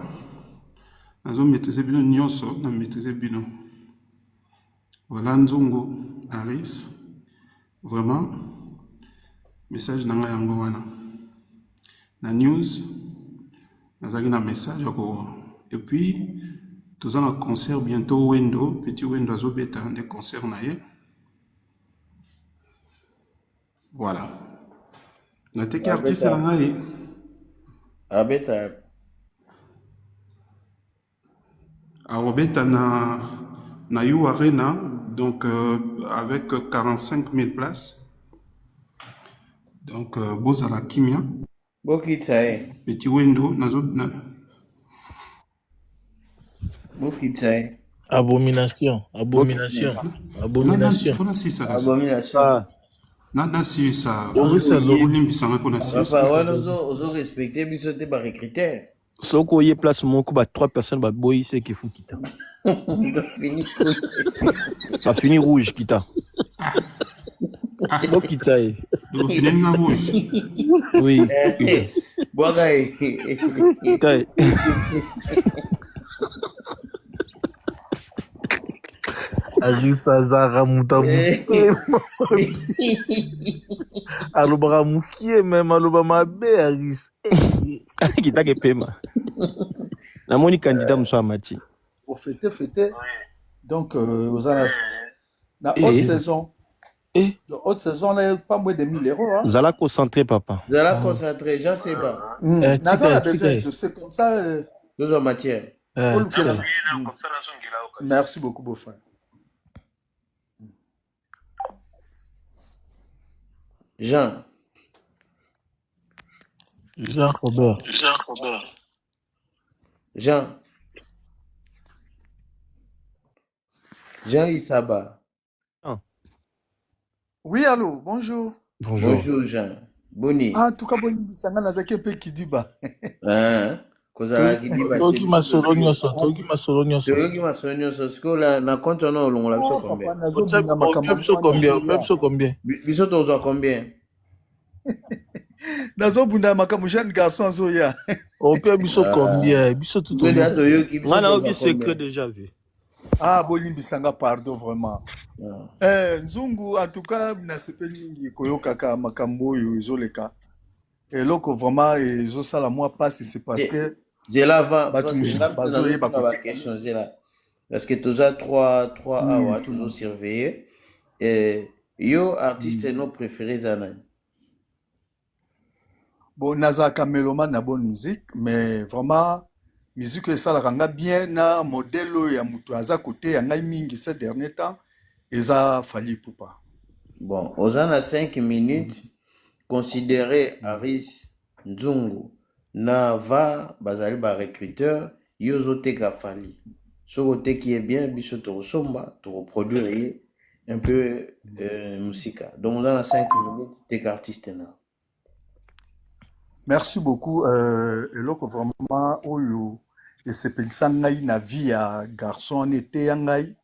nazo maîtriser bino nyonso na maîtriser bino voilà Nzungu Aris vraiment message na ngai yango wana na news nazaki na message et puis toza na concert bientôt Wendo petit Wendo azobeta nde concert na ye voilà nateki artiste na ngai abeta arobeta na You Arena donc avec 45 000 places donc bozala kimia bokitsa ye petit Wendo bokitsa ye Abomination. mpona sisa na sisa olimbisanga mpona papa wana ozorespecte biso te barecruteur Soko ye place moko ba 3 personnes ba boy c'est qu'il faut kita. Ba fini rouge kita. Bo kita e. Donc fini na rouge. Oui. Boga e. Kita e. Ajusa zara mutamu. Alubara mukie même aluba mabe aris. Kita ke pema. Na moni candidat mso amati. Au fêté. Donc aux anas la haute saison. La haute saison là pas moins de 1000 euros hein. Zala concentré papa. Zala concentré, je sais pas. Je sais comme ça deux en matière. Merci beaucoup beau frère. Jean Robert. Jean Isaba. Oui, allô, bonjour. Bonjour Jean. Boni. En tout cas, Boni Bisanga nazaki pe Kidiba. Kozala Kidiba. Toki masolo nyonso. Sikola na compte na olongola biso combien? Biso combien? Biso tozo combien? Nazobunda makambo jeune garçon zoya. Opia biso combien? Biso tout le monde. Ngana obi secret déjà vu. Ah, Boni Bisanga, pardon vraiment. Nzungu, en tout cas, na sepeli koyokaka makambo yo izoleka. Et loko vraiment ils ont ça la moi passe c'est parce que Zela va question Zela parce que tu as 3 hours toujours surveillé et yo artiste non préféré zana. Bon nazaka mélomane na bonne musique mais vraiment musique ça la ranga bien na modèle ya mutu aza côté ya ngai mingi ces derniers temps eza fali poupa. Bon, aux en 5 minutes considérer Aris Nzungu na va bazali ba recruteur yozo teka fali so côté qui est bien biso to somba to produire un peu musique donc dans 5 minutes teka artiste na. Merci beaucoup eloko vraiment oyo et c'est pelisa ngai na vie ya garçon en été ngai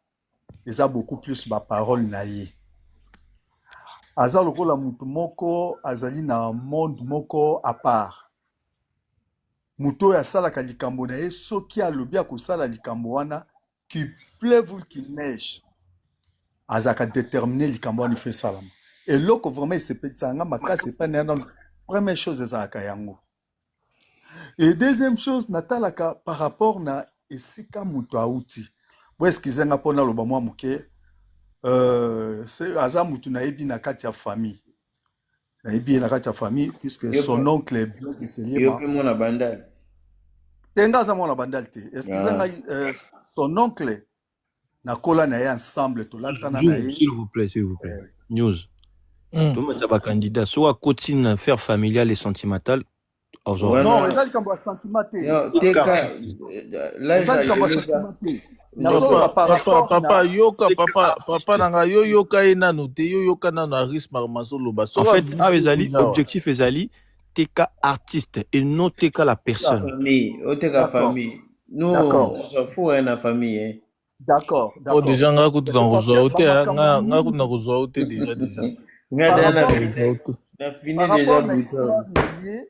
eza beaucoup plus ba parole na ye. Aza lokola mutu moko azali na monde moko à part. Muto ya sala likambo na ye soki alobi akosala likambo wana qui pleuve ou qui neige. Azaka déterminer likambo wana fait salama. Et l'autre, vraiment, c'est pas une première chose, c'est yango. Et deuxième chose, natalaka par rapport na esika muto auti. Bo excusez nga pona loba mwa muke. C'est aza mutu na ebi na kati ya famille. Na ebi na kati ya famille puisque son oncle est bien Cécilien. Yo pe mona bandal. Tenga za mona bandal te. Excusez nga son oncle na kola na ye ensemble to lantana na ye. S'il vous plaît. News. Tout le monde candidat soit continue affaire familiale et sentimentale. Non, ezali kambo ya sentiment te. Ezali kambo ya sentiment te. Papa yoka papa nanga yo yoka enano te yo yoka nano Aris Marmasoloba. En fait, objectif ezali TK artiste et non TK la personne. TK famille. Nous on s'en fout la famille. D'accord. Oh déjà nga kutu na rozwa ote nga kutu na rozwa ote déjà. Na fini déjà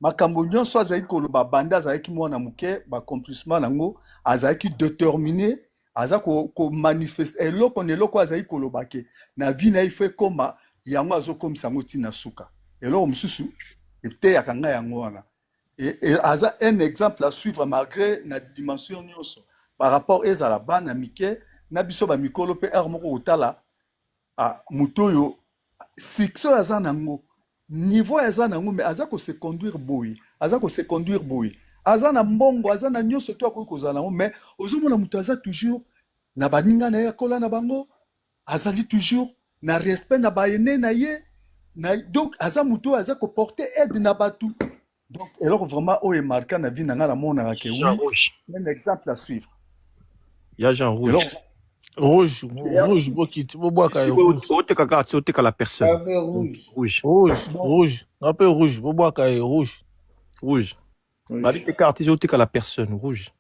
makambo nyonso azali koloba banda azalaki mwana muke baccomplissement nango azalaki déterminé aza ko manifester eloko azali koloba ke na vie na ife koma yango azokomisa yango ntina suka eloko mosusu eteyaka ngai yango wana aza un exemple à suivre malgré na dimension nyonso par rapport ezala bana mike na biso bamikolo mpe ere moko kotala moto oyo succès aza nango niveau aza nango mais aza ko se conduire boy aza na mbongo aza na nyonso to akoki kozala nango mais ozomona moto aza toujours na baninga na ye akola na bango azali toujours na respect na bayene na ye donc aza moto aza ko porter aide na batu donc eloko vraiment oyo marqué na vie na nga na monaka ke oui un exemple à suivre. Il y a Jean Rouge. Rouge, bokiti, boboaka rouge. Oteka la personne. Rouge. Rappel rouge, boboaka rouge. Rouge. Babi teka artiste oteka la personne, rouge.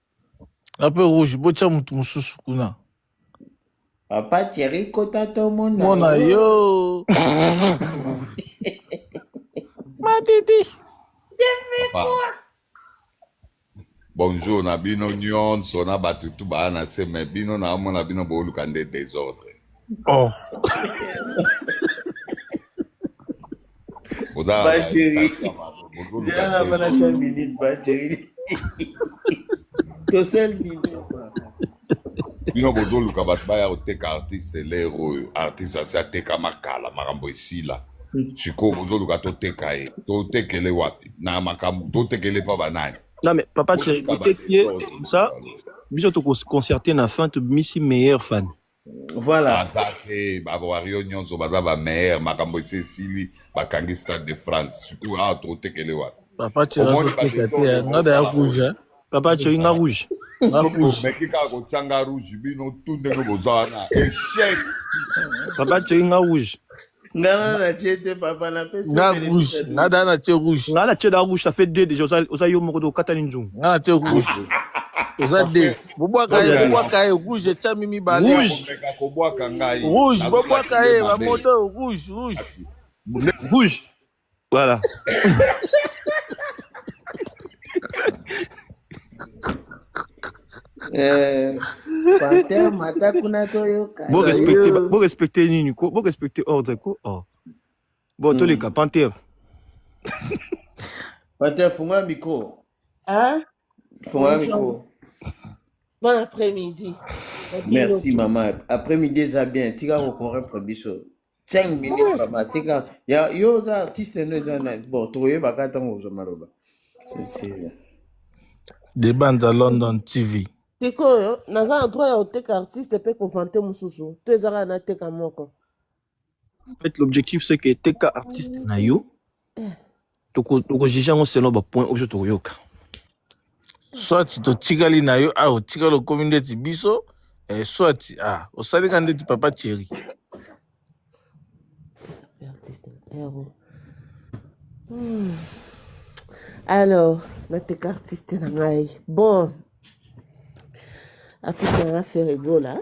Rappel rouge, bocha mutu mususu kuna. Papa Thierry kota to mona. Mona yo. Ma titi. Bonjour, na bino nyonso na batutu bana se me bino na mona bino boluka nde désordre. Oh. Batterie. Jana bana cha minute batterie. To sel minute. Bino bozoluka bat baya oteka artiste lero artiste asa teka makala makambo esila. Chiko bozoluka to teka e to tekele wapi na makambo to tekele pa banani. Non mais papa Thierry, comme ça, biso to concerter na fin to misi meilleur fan. Voilà. Azake bawario nyonso baza ba meilleur makambo esili bakangi Stade de France. Surtout to tekele wapi. Papa Thierry, ngada ya rouge. Papa Thierry nga rouge. Mais qui ka ko tanga rouge bino tunde no bozana. Échec. Papa Thierry nga rouge. Ngana na chete papa na pesa. Nga rouge, ngada na che rouge. Ngana che da rouge, ça fait 2 déjà osa yo moko do katani nzungu. Ngana che rouge. Osa de. Boboaka rouge cha mimi bale. Rouge. Rouge, boboaka ba moto rouge. Rouge. Voilà. Panter mata kuna toyoka. Vous respectez nini ko? Vous respectez ordre ko? Oh. Bon, tous les cas, Panter. Panter, funga micro. Hein? Funga micro. Bon après-midi. Merci maman. Après-midi ça bien. Tika ko correct biso. 5 minutes maman. Tika ya yo za artiste no za na. Bon, toye bakata ngo maloba. Des bandes à London TV. Tiko, naza droit ya oteka artiste pe ko vante mususu. To ezaka na teka moko. En fait, l'objectif c'est que TK artiste na yo. Toko jijango selon ba point objet to yoka. Soit to tigali na yo au tigalo community biso soit osali kande ti Papa Thierry. Alors, na teka artiste na ngai. Bon. Artiste na fait rigolo là.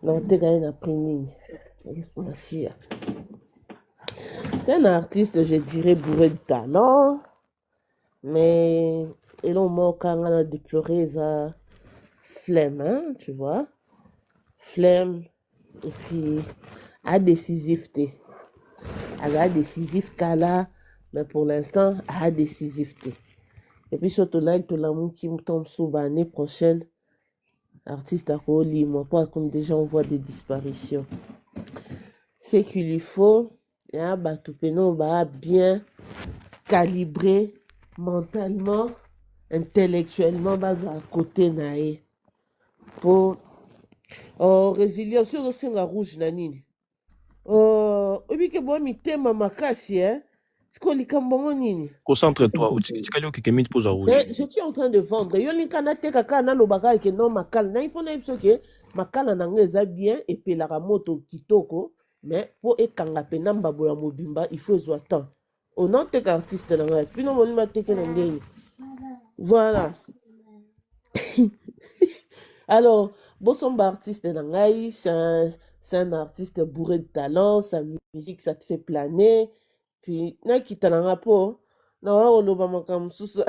Non, teka na prix. C'est un artiste, je dirais, bourré de talent, mais il a manqué à déplorer sa flemme, hein, tu vois. Flemme, et puis a décisif té. A décisif kala, mais pour l'instant, a décisif té. Et puis surtout là, tout l'amour qui me tombe sous l'année prochaine, artiste à Koli, moi pas comme déjà on voit des disparitions. C'est qu'il lui faut, et un batupeno va bien calibré mentalement, intellectuellement, bas à côté nae. Pour résilience aussi la rouge nanini. Obi ke bo mi tema makasi Siko likambo nini? Concentre-toi. Je suis en train de vendre. Yo linkana teka kana lobaka ke non makala. Na ifo na ipso ke makala nango eza bien et puis la moto kitoko, mais pour ekanga pena mbabo ya mobimba il faut ezwa temps. On non teka artiste nanga. Puis non monima teke na ngeni. Voilà. Alors, Bossomba artiste nangai, c'est un artiste bourré de talent, sa musique ça te fait planer. Puis na kita na rapport na wa loba makam susa.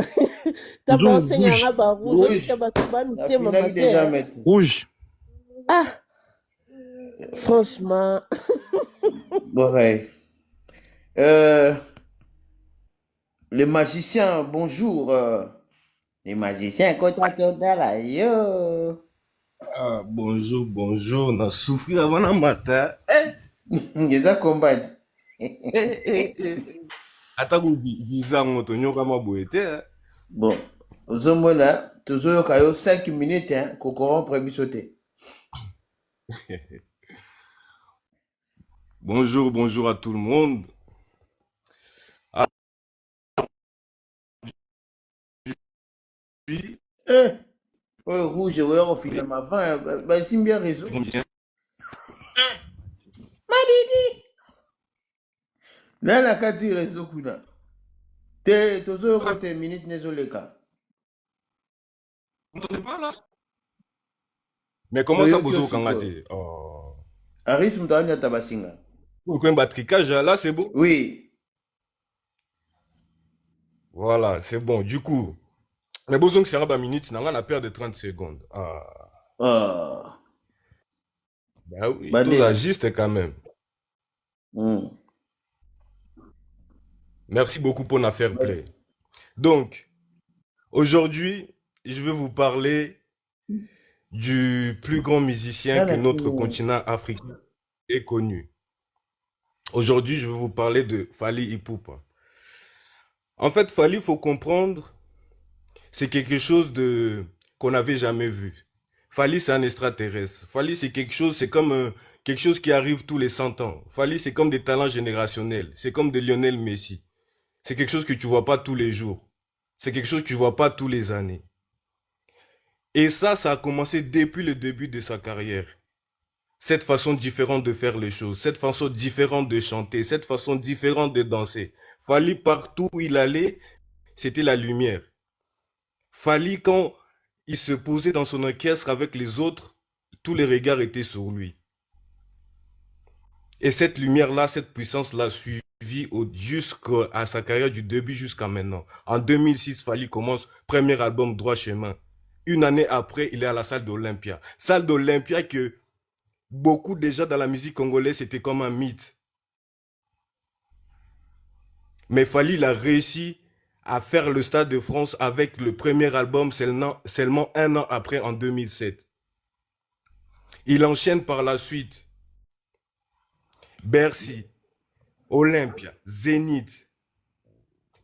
Ta ba enseigne na ba rouge, ta ba tuba mi tema matin. Rouge. Ah. Franchement. Bon, ouais. Les magiciens, bonjour. Les magiciens, quand tu là, yo. Ah, bonjour, bonjour. On a souffert avant le matin. Il y a combattre. Attends, visa moto nyoka maboete. Bon, aux hommes là, toujours kayo 5 minutes hein, qu'on corrompre bisoté. Bonjour, bonjour à tout le monde. Ah. Ouais, rouge, ouais, au final, avant, bah, c'est bien raison. Madidi! Là, la kati réseau kuna. T'es toujours côté minute nezoleka. Vous n'entendez pas là? Mais comment ça, Bozo Kangate? Aris Mtawanya Tabasinga. Vous connaissez batricage là, c'est bon? Oui. Voilà, c'est bon. Du coup, mais Bozo que c'est un minute, on a perdu de 30 secondes. Ah. Bah oui, tout agiste quand même. Merci beaucoup pour la fair play. Donc, aujourd'hui, je vais vous parler du plus grand musicien que notre continent africain ait connu. Aujourd'hui, je vais vous parler de Fally Ipupa. En fait, Fally, il faut comprendre, c'est quelque chose qu'on n'avait jamais vu. Fally, c'est un extraterrestre. Fally, c'est quelque chose, quelque chose qui arrive tous les 100 ans. Fally, c'est comme des talents générationnels. C'est comme des Lionel Messi. C'est quelque chose que tu vois pas tous les jours. C'est quelque chose que tu vois pas tous les années. Et ça a commencé depuis le début de sa carrière. Cette façon différente de faire les choses, cette façon différente de chanter, cette façon différente de danser. Fally, partout où il allait, c'était la lumière. Fally, quand il se posait dans son orchestre avec les autres, tous les regards étaient sur lui. Et cette lumière-là, cette puissance-là suivie jusqu'à sa carrière du début jusqu'à maintenant. En 2006, Fally commence premier album Droit Chemin. Une année après, il est à la salle d'Olympia. Salle d'Olympia que beaucoup déjà dans la musique congolaise, c'était comme un mythe. Mais Fally, il a réussi à faire le Stade de France avec le premier album seulement un an après, en 2007. Il enchaîne par la suite Bercy, Olympia, Zénith.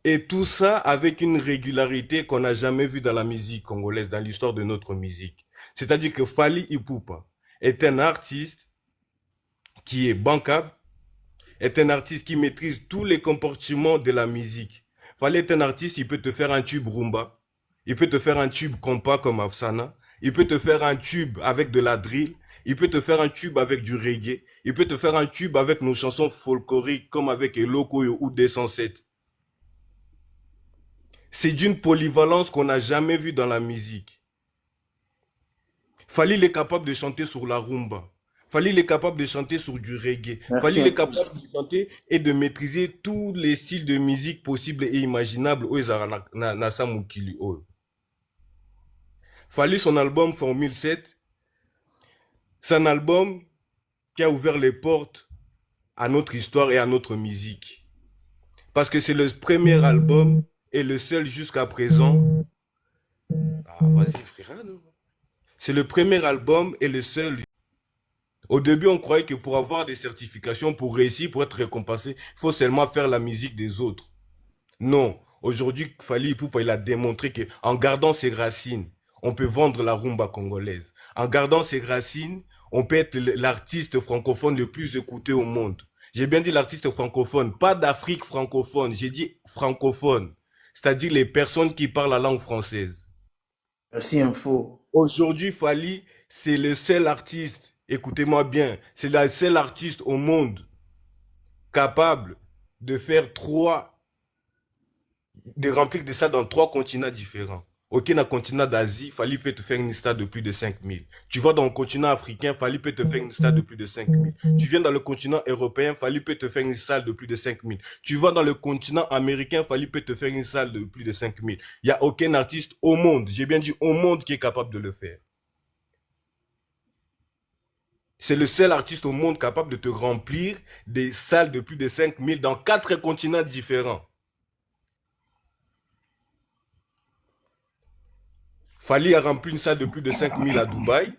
Et tout ça avec une régularité qu'on n'a jamais vue dans la musique congolaise, dans l'histoire de notre musique. C'est-à-dire que Fally Ipupa est un artiste qui est bankable, est un artiste qui maîtrise tous les comportements de la musique. Fally est un artiste, il peut te faire un tube rumba, il peut te faire un tube compas comme Afsana, il peut te faire un tube avec de la drill, il peut te faire un tube avec du reggae, il peut te faire un tube avec nos chansons folkloriques comme avec Eloko ou D107. C'est d'une polyvalence qu'on n'a jamais vue dans la musique. Fally est capable de chanter sur la rumba. Fally est capable de chanter sur du reggae. Fally est capable de chanter et de maîtriser tous les styles de musique possibles et imaginables. Fally, son album Formule 7, c'est un album qui a ouvert les portes à notre histoire et à notre musique. Parce que c'est le premier album et le seul jusqu'à présent. Ah, vas-y, frère. C'est le premier album et le seul. Au début, on croyait que pour avoir des certifications, pour réussir, pour être récompensé, il faut seulement faire la musique des autres. Non. Aujourd'hui, Fally Ipupa, il a démontré qu'en gardant ses racines, on peut vendre la rumba congolaise. En gardant ses racines, on peut être l'artiste francophone le plus écouté au monde. J'ai bien dit l'artiste francophone, pas d'Afrique francophone, j'ai dit francophone. C'est-à-dire les personnes qui parlent la langue française. Merci Info. Aujourd'hui, Fally, c'est le seul artiste, écoutez-moi bien, c'est le seul artiste au monde capable de faire de remplir des salles dans 3 continents différents. Aucun continent d'Asie, Fally peut te faire une star de plus de 5000. Tu vas dans le continent africain, Fally peut te faire une star de plus de 5000. Tu viens dans le continent européen, Fally peut te faire une salle de plus de 5000. Tu vas dans le continent américain, Fally peut te faire une salle de plus de 5000. Il n'y a aucun artiste au monde, j'ai bien dit au monde, qui est capable de le faire. C'est le seul artiste au monde capable de te remplir des salles de plus de 5000 dans 4 continents différents. Fally a rempli une salle de plus de 5000 à Dubaï.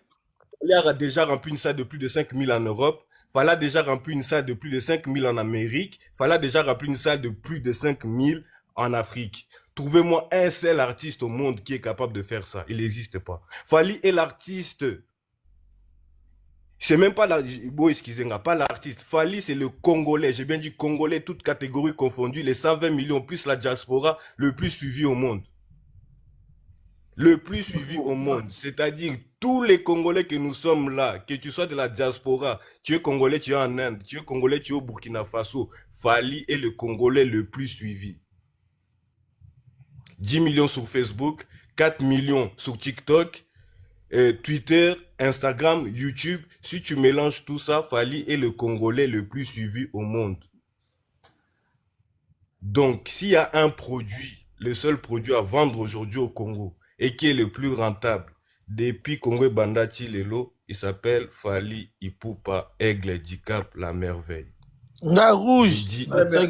Fally a déjà rempli une salle de plus de 5000 en Europe. Fally a déjà rempli une salle de plus de 5000 en Amérique. Fally a déjà rempli une salle de plus de 5000 en Afrique. Trouvez-moi un seul artiste au monde qui est capable de faire ça. Il n'existe pas. Fally est l'artiste. C'est même pas pas l'artiste. Fally, c'est le Congolais. J'ai bien dit Congolais, toutes catégories confondues. Les 120 millions plus la diaspora, le plus suivi au monde. Le plus suivi au monde, c'est-à-dire tous les Congolais que nous sommes là, que tu sois de la diaspora, tu es Congolais, tu es en Inde, tu es Congolais, tu es au Burkina Faso, Fally est le Congolais le plus suivi. 10 millions sur Facebook, 4 millions sur TikTok, Twitter, Instagram, YouTube. Si tu mélanges tout ça, Fally est le Congolais le plus suivi au monde. Donc, s'il y a un produit, le seul produit à vendre aujourd'hui au Congo, et qui est le plus rentable depuis Congo et Bandati Lelo, il s'appelle Fally Ipupa, Aigle du Cap, la merveille. Nga rouge,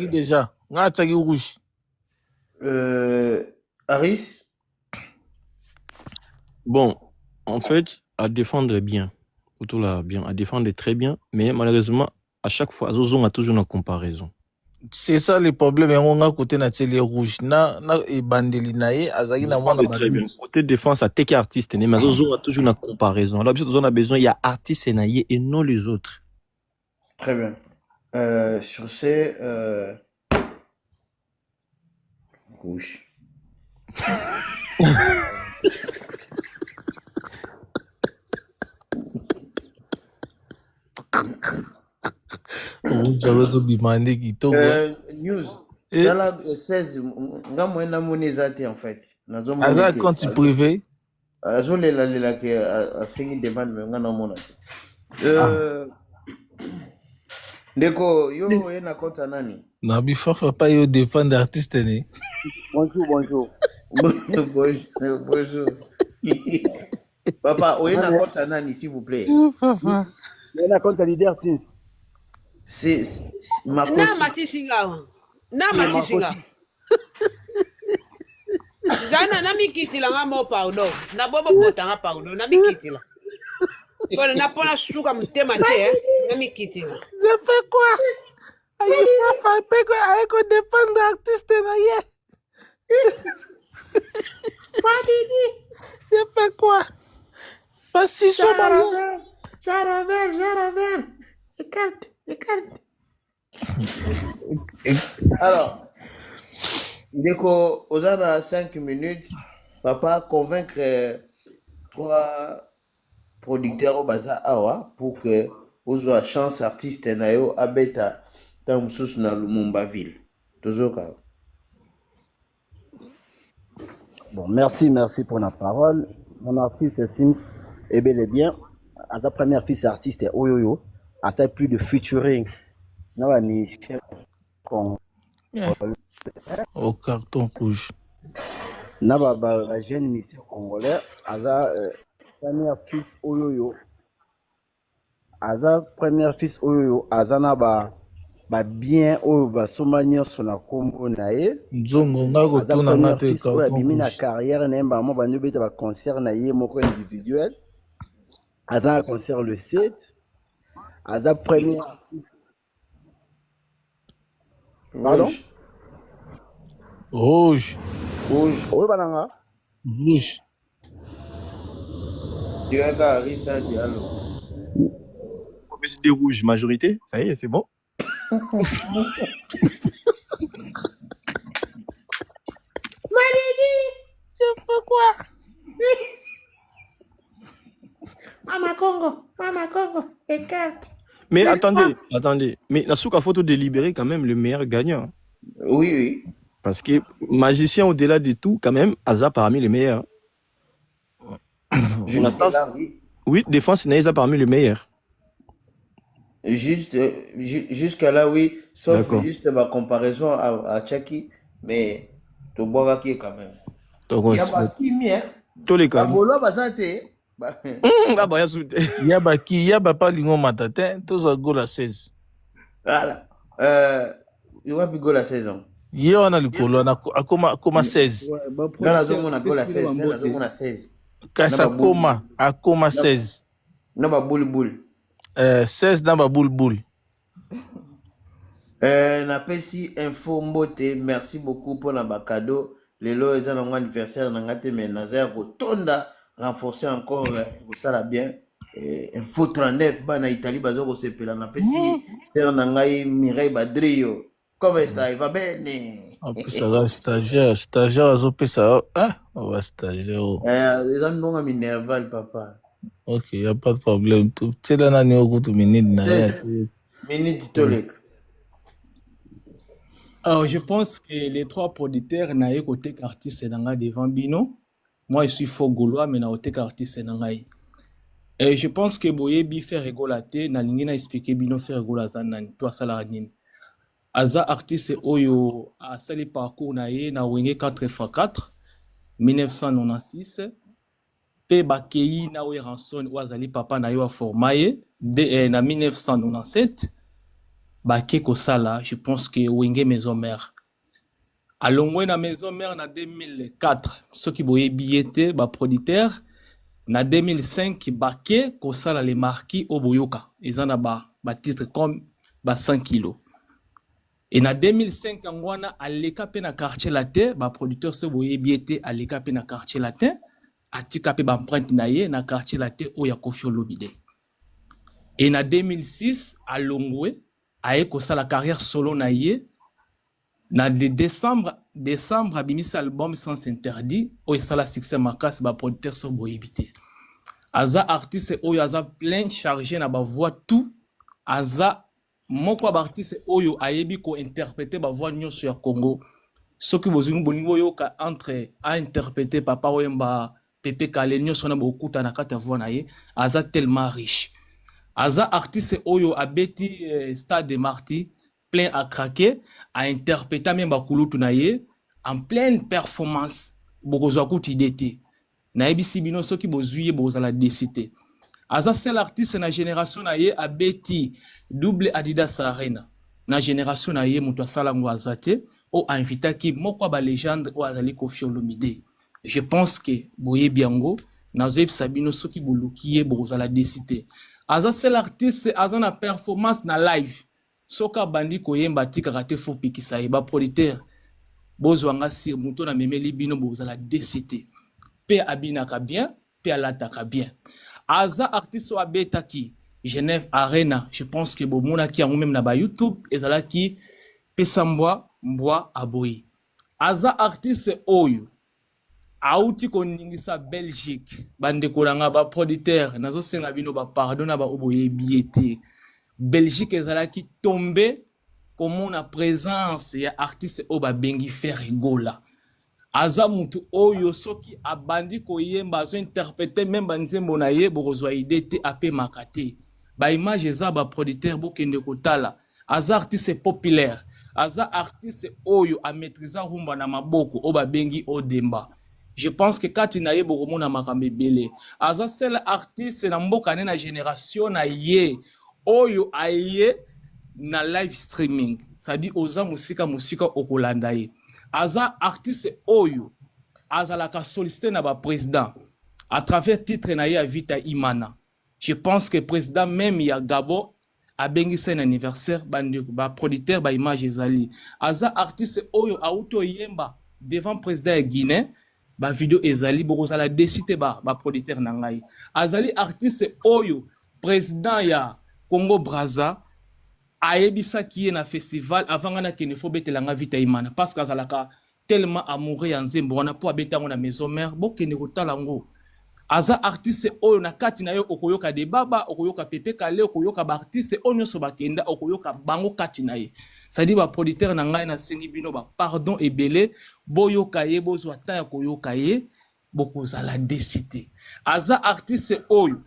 déjà. Nga tchagi rouge. Aris? Bon, en fait, à défendre bien, plutôt là, bien, à défendre très bien, mais malheureusement, à chaque fois, Zozo a toujours une comparaison. C'est ça le problème, on a côté na télé rouge, na et bandeli nae, azagi na mwana très bien. Côté défense, à tes artistes, mais Zozo a toujours une comparaison. Alors, on a besoin, il y a artistes nae et non les autres. Très bien. Sur ces rouge. News. Dans la 16, nga mwena monezate en fait. Aza compte privé. Azolela ke asengi demande me nga na mona. Ndeko yo yena compte nani? Na bifafa pas yo défendre artiste ne. Bonjour. Bonjour. Papa, oyena compte nani s'il vous plaît? Papa. Yena compte leader 6. C'est Makosi. Na matisinga. Na matisinga. Zana na mikitila nga mo pardon. Na bobo bota nga pardon. Na mikitila. Bon, na pona suka mtema te, na mikitila. Je fais quoi? Aïe, Fafa, aïe, défendre artiste na ye. Je fais quoi? Pas si J'arrive. Écarte. Alors, Ndeko, aux 5 minutes, papa convaincre 3 producteurs au bazar awa pour que vous ayez chance artiste nayo abeta dans mususu na Lumumba ville. Toujours comme. Bon, merci pour la parole. Mon artiste Sims est bel et bien. À sa première fille, c'est artiste Oyoyo. À sa plus de featuring. Au carton rouge. La jeune ministère congolais. À sa première fils Oyoyo. À sa première fils Oyoyo. À sa bien oyo basomba nyonso na kombo na ye nzongo nga kotuna nga te oyo abimi na carton carrière na ye mbamo bandi obeta baconcert na ye moko individuel aza na concert le 7 aza premier pardon rouge oyo bananga rouge Diraka Arisa Diallo. Publicité rouge, majorité. Ça y est, c'est bon. Je peux quoi? Mama Congo, écarte. Mais attendez. Mais la souka photo délibéré quand même le meilleur gagnant. Oui. Parce que magicien au-delà de tout, quand même, Aza parmi les meilleurs. Oui, défense Naïsa parmi les meilleurs. Jusqu'à là, oui. Sauf juste ma comparaison à Tchaki, mais tu bois qui quand même. Il y a pas qui mien. Tous les cas. Yaba pas lingo matatin, tous à goal à 16. Voilà. Il va plus goal à 16 ans. Hier on a le colo, on a comme 16. Dans la zone on a goal à 16. Dans la zone on a 16. Kasa koma, a koma 16. Naba boule. 16 naba boule. Na pesi info mbote, merci beaucoup pour la cadeau. Les lots ils ont un anniversaire dans ngate mais naza ko tonda renforcer encore ça la bien. Info 39 bana Italie bazo ko sepela na pesi c'est na ngai Mireille Badrio. Comment ça va bene? En plus ça va stagiaire azope ça. Ah, on va stagiaire. Les amis vont minerval papa. Ok, il n'y a pas de problème. Tu sais, là, on a une minute. Minute tolek. Alors, je pense que les trois producteurs n'ont côté artiste devant Bino. Moi, je suis faux gaulois, mais na côté artiste et je pense que Boyebi fait rigolater, na lingi na expliquer Bino fait rigolater nan toi ça la nini. Aza artiste oyo a sali parcours na ye na wenge 4x4 1996. Pe bakei na we ranson wazali papa na yo a formaye na 1997 bake kosala je pense que wenge maison mère alongwe na maison mère na 2004 ceux qui boye billet ba producteur na 2005 bake kosala les marquis au boyoka ezana ba titre comme ba 100 kilos et na 2005 ngwana aleka pe na quartier latin ba producteur se boye billet aleka pe na quartier latin atika pe empreinte na ye na quartier latin oya Koffi Olomide. Et na 2006 à Longwe aye kosala carrière solo na ye na de décembre abimisa album Sans Interdit oyo sala succès makasi ba producteur so boyebité. Aza artiste oyo aza plein chargé na ba voix tout aza moko ba artiste oyo ayebi ko interpréter ba voix nyonso ya Congo. Soki bozungu bolingo yoka entre a interpréter Papa Wemba Pepe Kale nyonso na bokuta na kata voix na ye aza tellement riche. Aza artiste oyo abeti Stade de Marty plein à craquer a interpréter même bakulutu na ye en pleine performance bokozwa kuti idete na ebisi bino soki bozuye bozala décité. Aza seul artiste na génération na ye abeti double Adidas Arena na génération na ye muto asala ngo azate o invitaki moko ba légende o azali Koffi Olomide. Je pense que boye biango na zoeb sabino soki bolukiye bozala décité. Aza seul artiste aza na performance na live soka bandi koyemba tika kate fo pikisa e ba producteur bozwanga si muto na memeli bino bozala décité. Pe abinaka bien, pe alataka bien. Aza artiste o abetaki Genève Arena, je pense que bomona ki yango même na ba YouTube ezalaki pesa mbwa aboyi. Aza artiste oyo auti koningisa Belgique bande kolanga ba producteur nazo senga bino ba pardon na ba oboye biete. Belgique ezalaki tombé comme na présence ya artiste o ba bengi faire rigola. Aza mutu oyo soki abandi koyemba zo interpréter même banzembo na ye bozwa idée apé makate. Ba image eza ba producteur bokende kotala. Aza artiste populaire. Aza artiste oyo a maîtriser rumba na maboko o ba bengi Odemba. Je pense que kati na ye bokomona makambe belé. Aza seul artiste na mboka na génération na ye oyo aye na live streaming. C'est-à-dire oza musika okolanda ye. Aza artiste oyo azalaka sollicité na ba président à travers titre na ye Vita Imana. Je pense que président même ya Gabo a bengi un anniversaire ba producteur ba image ezali. Aza artiste oyo auto yemba devant président ya Guinée ba vidéo ezali bokozala décité ba producteur na ngai. Azali artiste oyo président ya Congo Brazza ayebisa ki na festival avant ngana kene fo betelanga Vita Imana parce que azalaka tellement amoureux ya nzembo wana po abetango na maison mère bokende kotala ngo. Aza artiste oyo na kati na yo okoyoka de baba okoyoka Pepe Kale okoyoka ba artiste oyo nyonso bakenda okoyoka bango kati na ye. C'est-à-dire ba producteur na ngai na sengi bino ba pardon ebele boyoka ye bozwa ta ya koyoka ye bokozala décité. Aza artiste oyo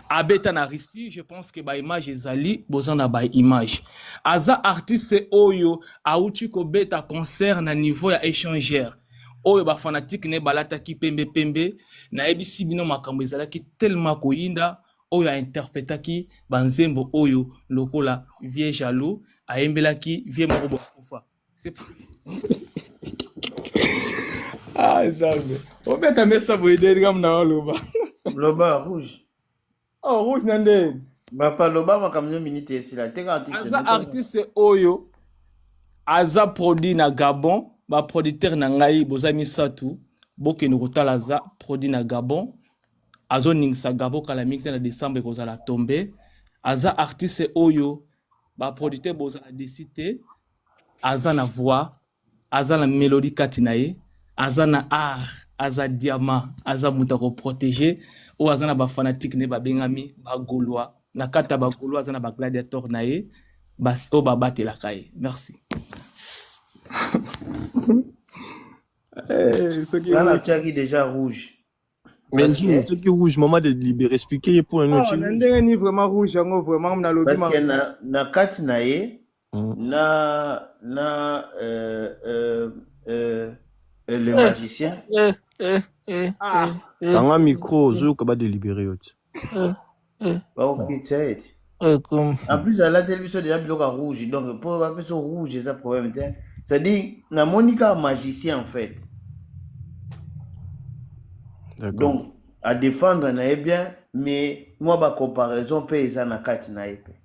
abeta na Russie, je pense que ba image ezali bozana ba image. Aza artiste oyo auti ko beta concert na niveau ya échangeur. Oyo ba fanatique ne balata ki pembe na ebisi bino makambo ezalaki tellement koyinda oyo a interprétaki banzembo oyo lokola vie jaloux ayembelaki vie moko bokufa. C'est pas ah zambe. O beta mesa boyede ngam na loba. Loba rouge. Oh rouge nande. Ba pa loba makamno minute esila teka artiste. Aza artiste oyo aza produit na Gabon. Ba producteur na ngai bozami satu bokeno kotala za produit na Gabon azo ningisa Gabon kala mixé na décembre kozala tomber aza artiste oyo ba producteur bozala décité aza na voix aza na mélodie kati na ye aza na art aza diamant aza muta ko protéger o aza na ba fanatique ne ba bengami ba Gaulois na kata ba Gaulois aza na ba gladiateur na ye bas o ba batela kai. Merci. Là, la tchaki déjà rouge. Mais ce qui rouge, maman de libérer, expliquer pour un autre. Non, ni vraiment rouge, vraiment na lobby. Parce que na kati na ye, le magicien. Dans un micro, je vais délibérer. Ok, c'est en plus, à la télévision, déjà, il y a rouge. Donc, pour la personne rouge, c'est un problème. C'est-à-dire, na Monica magicien, en fait. Donc, à défendre, on est bien, mais moi, ma comparaison, c'est na kati na épée.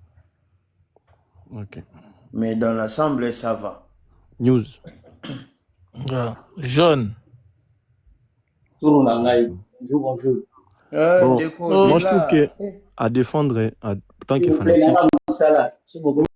Ok. Mais dans l'ensemble, ça va. News. Jaune. Bon, moi, je trouve que à défendre, en tant que fanatique,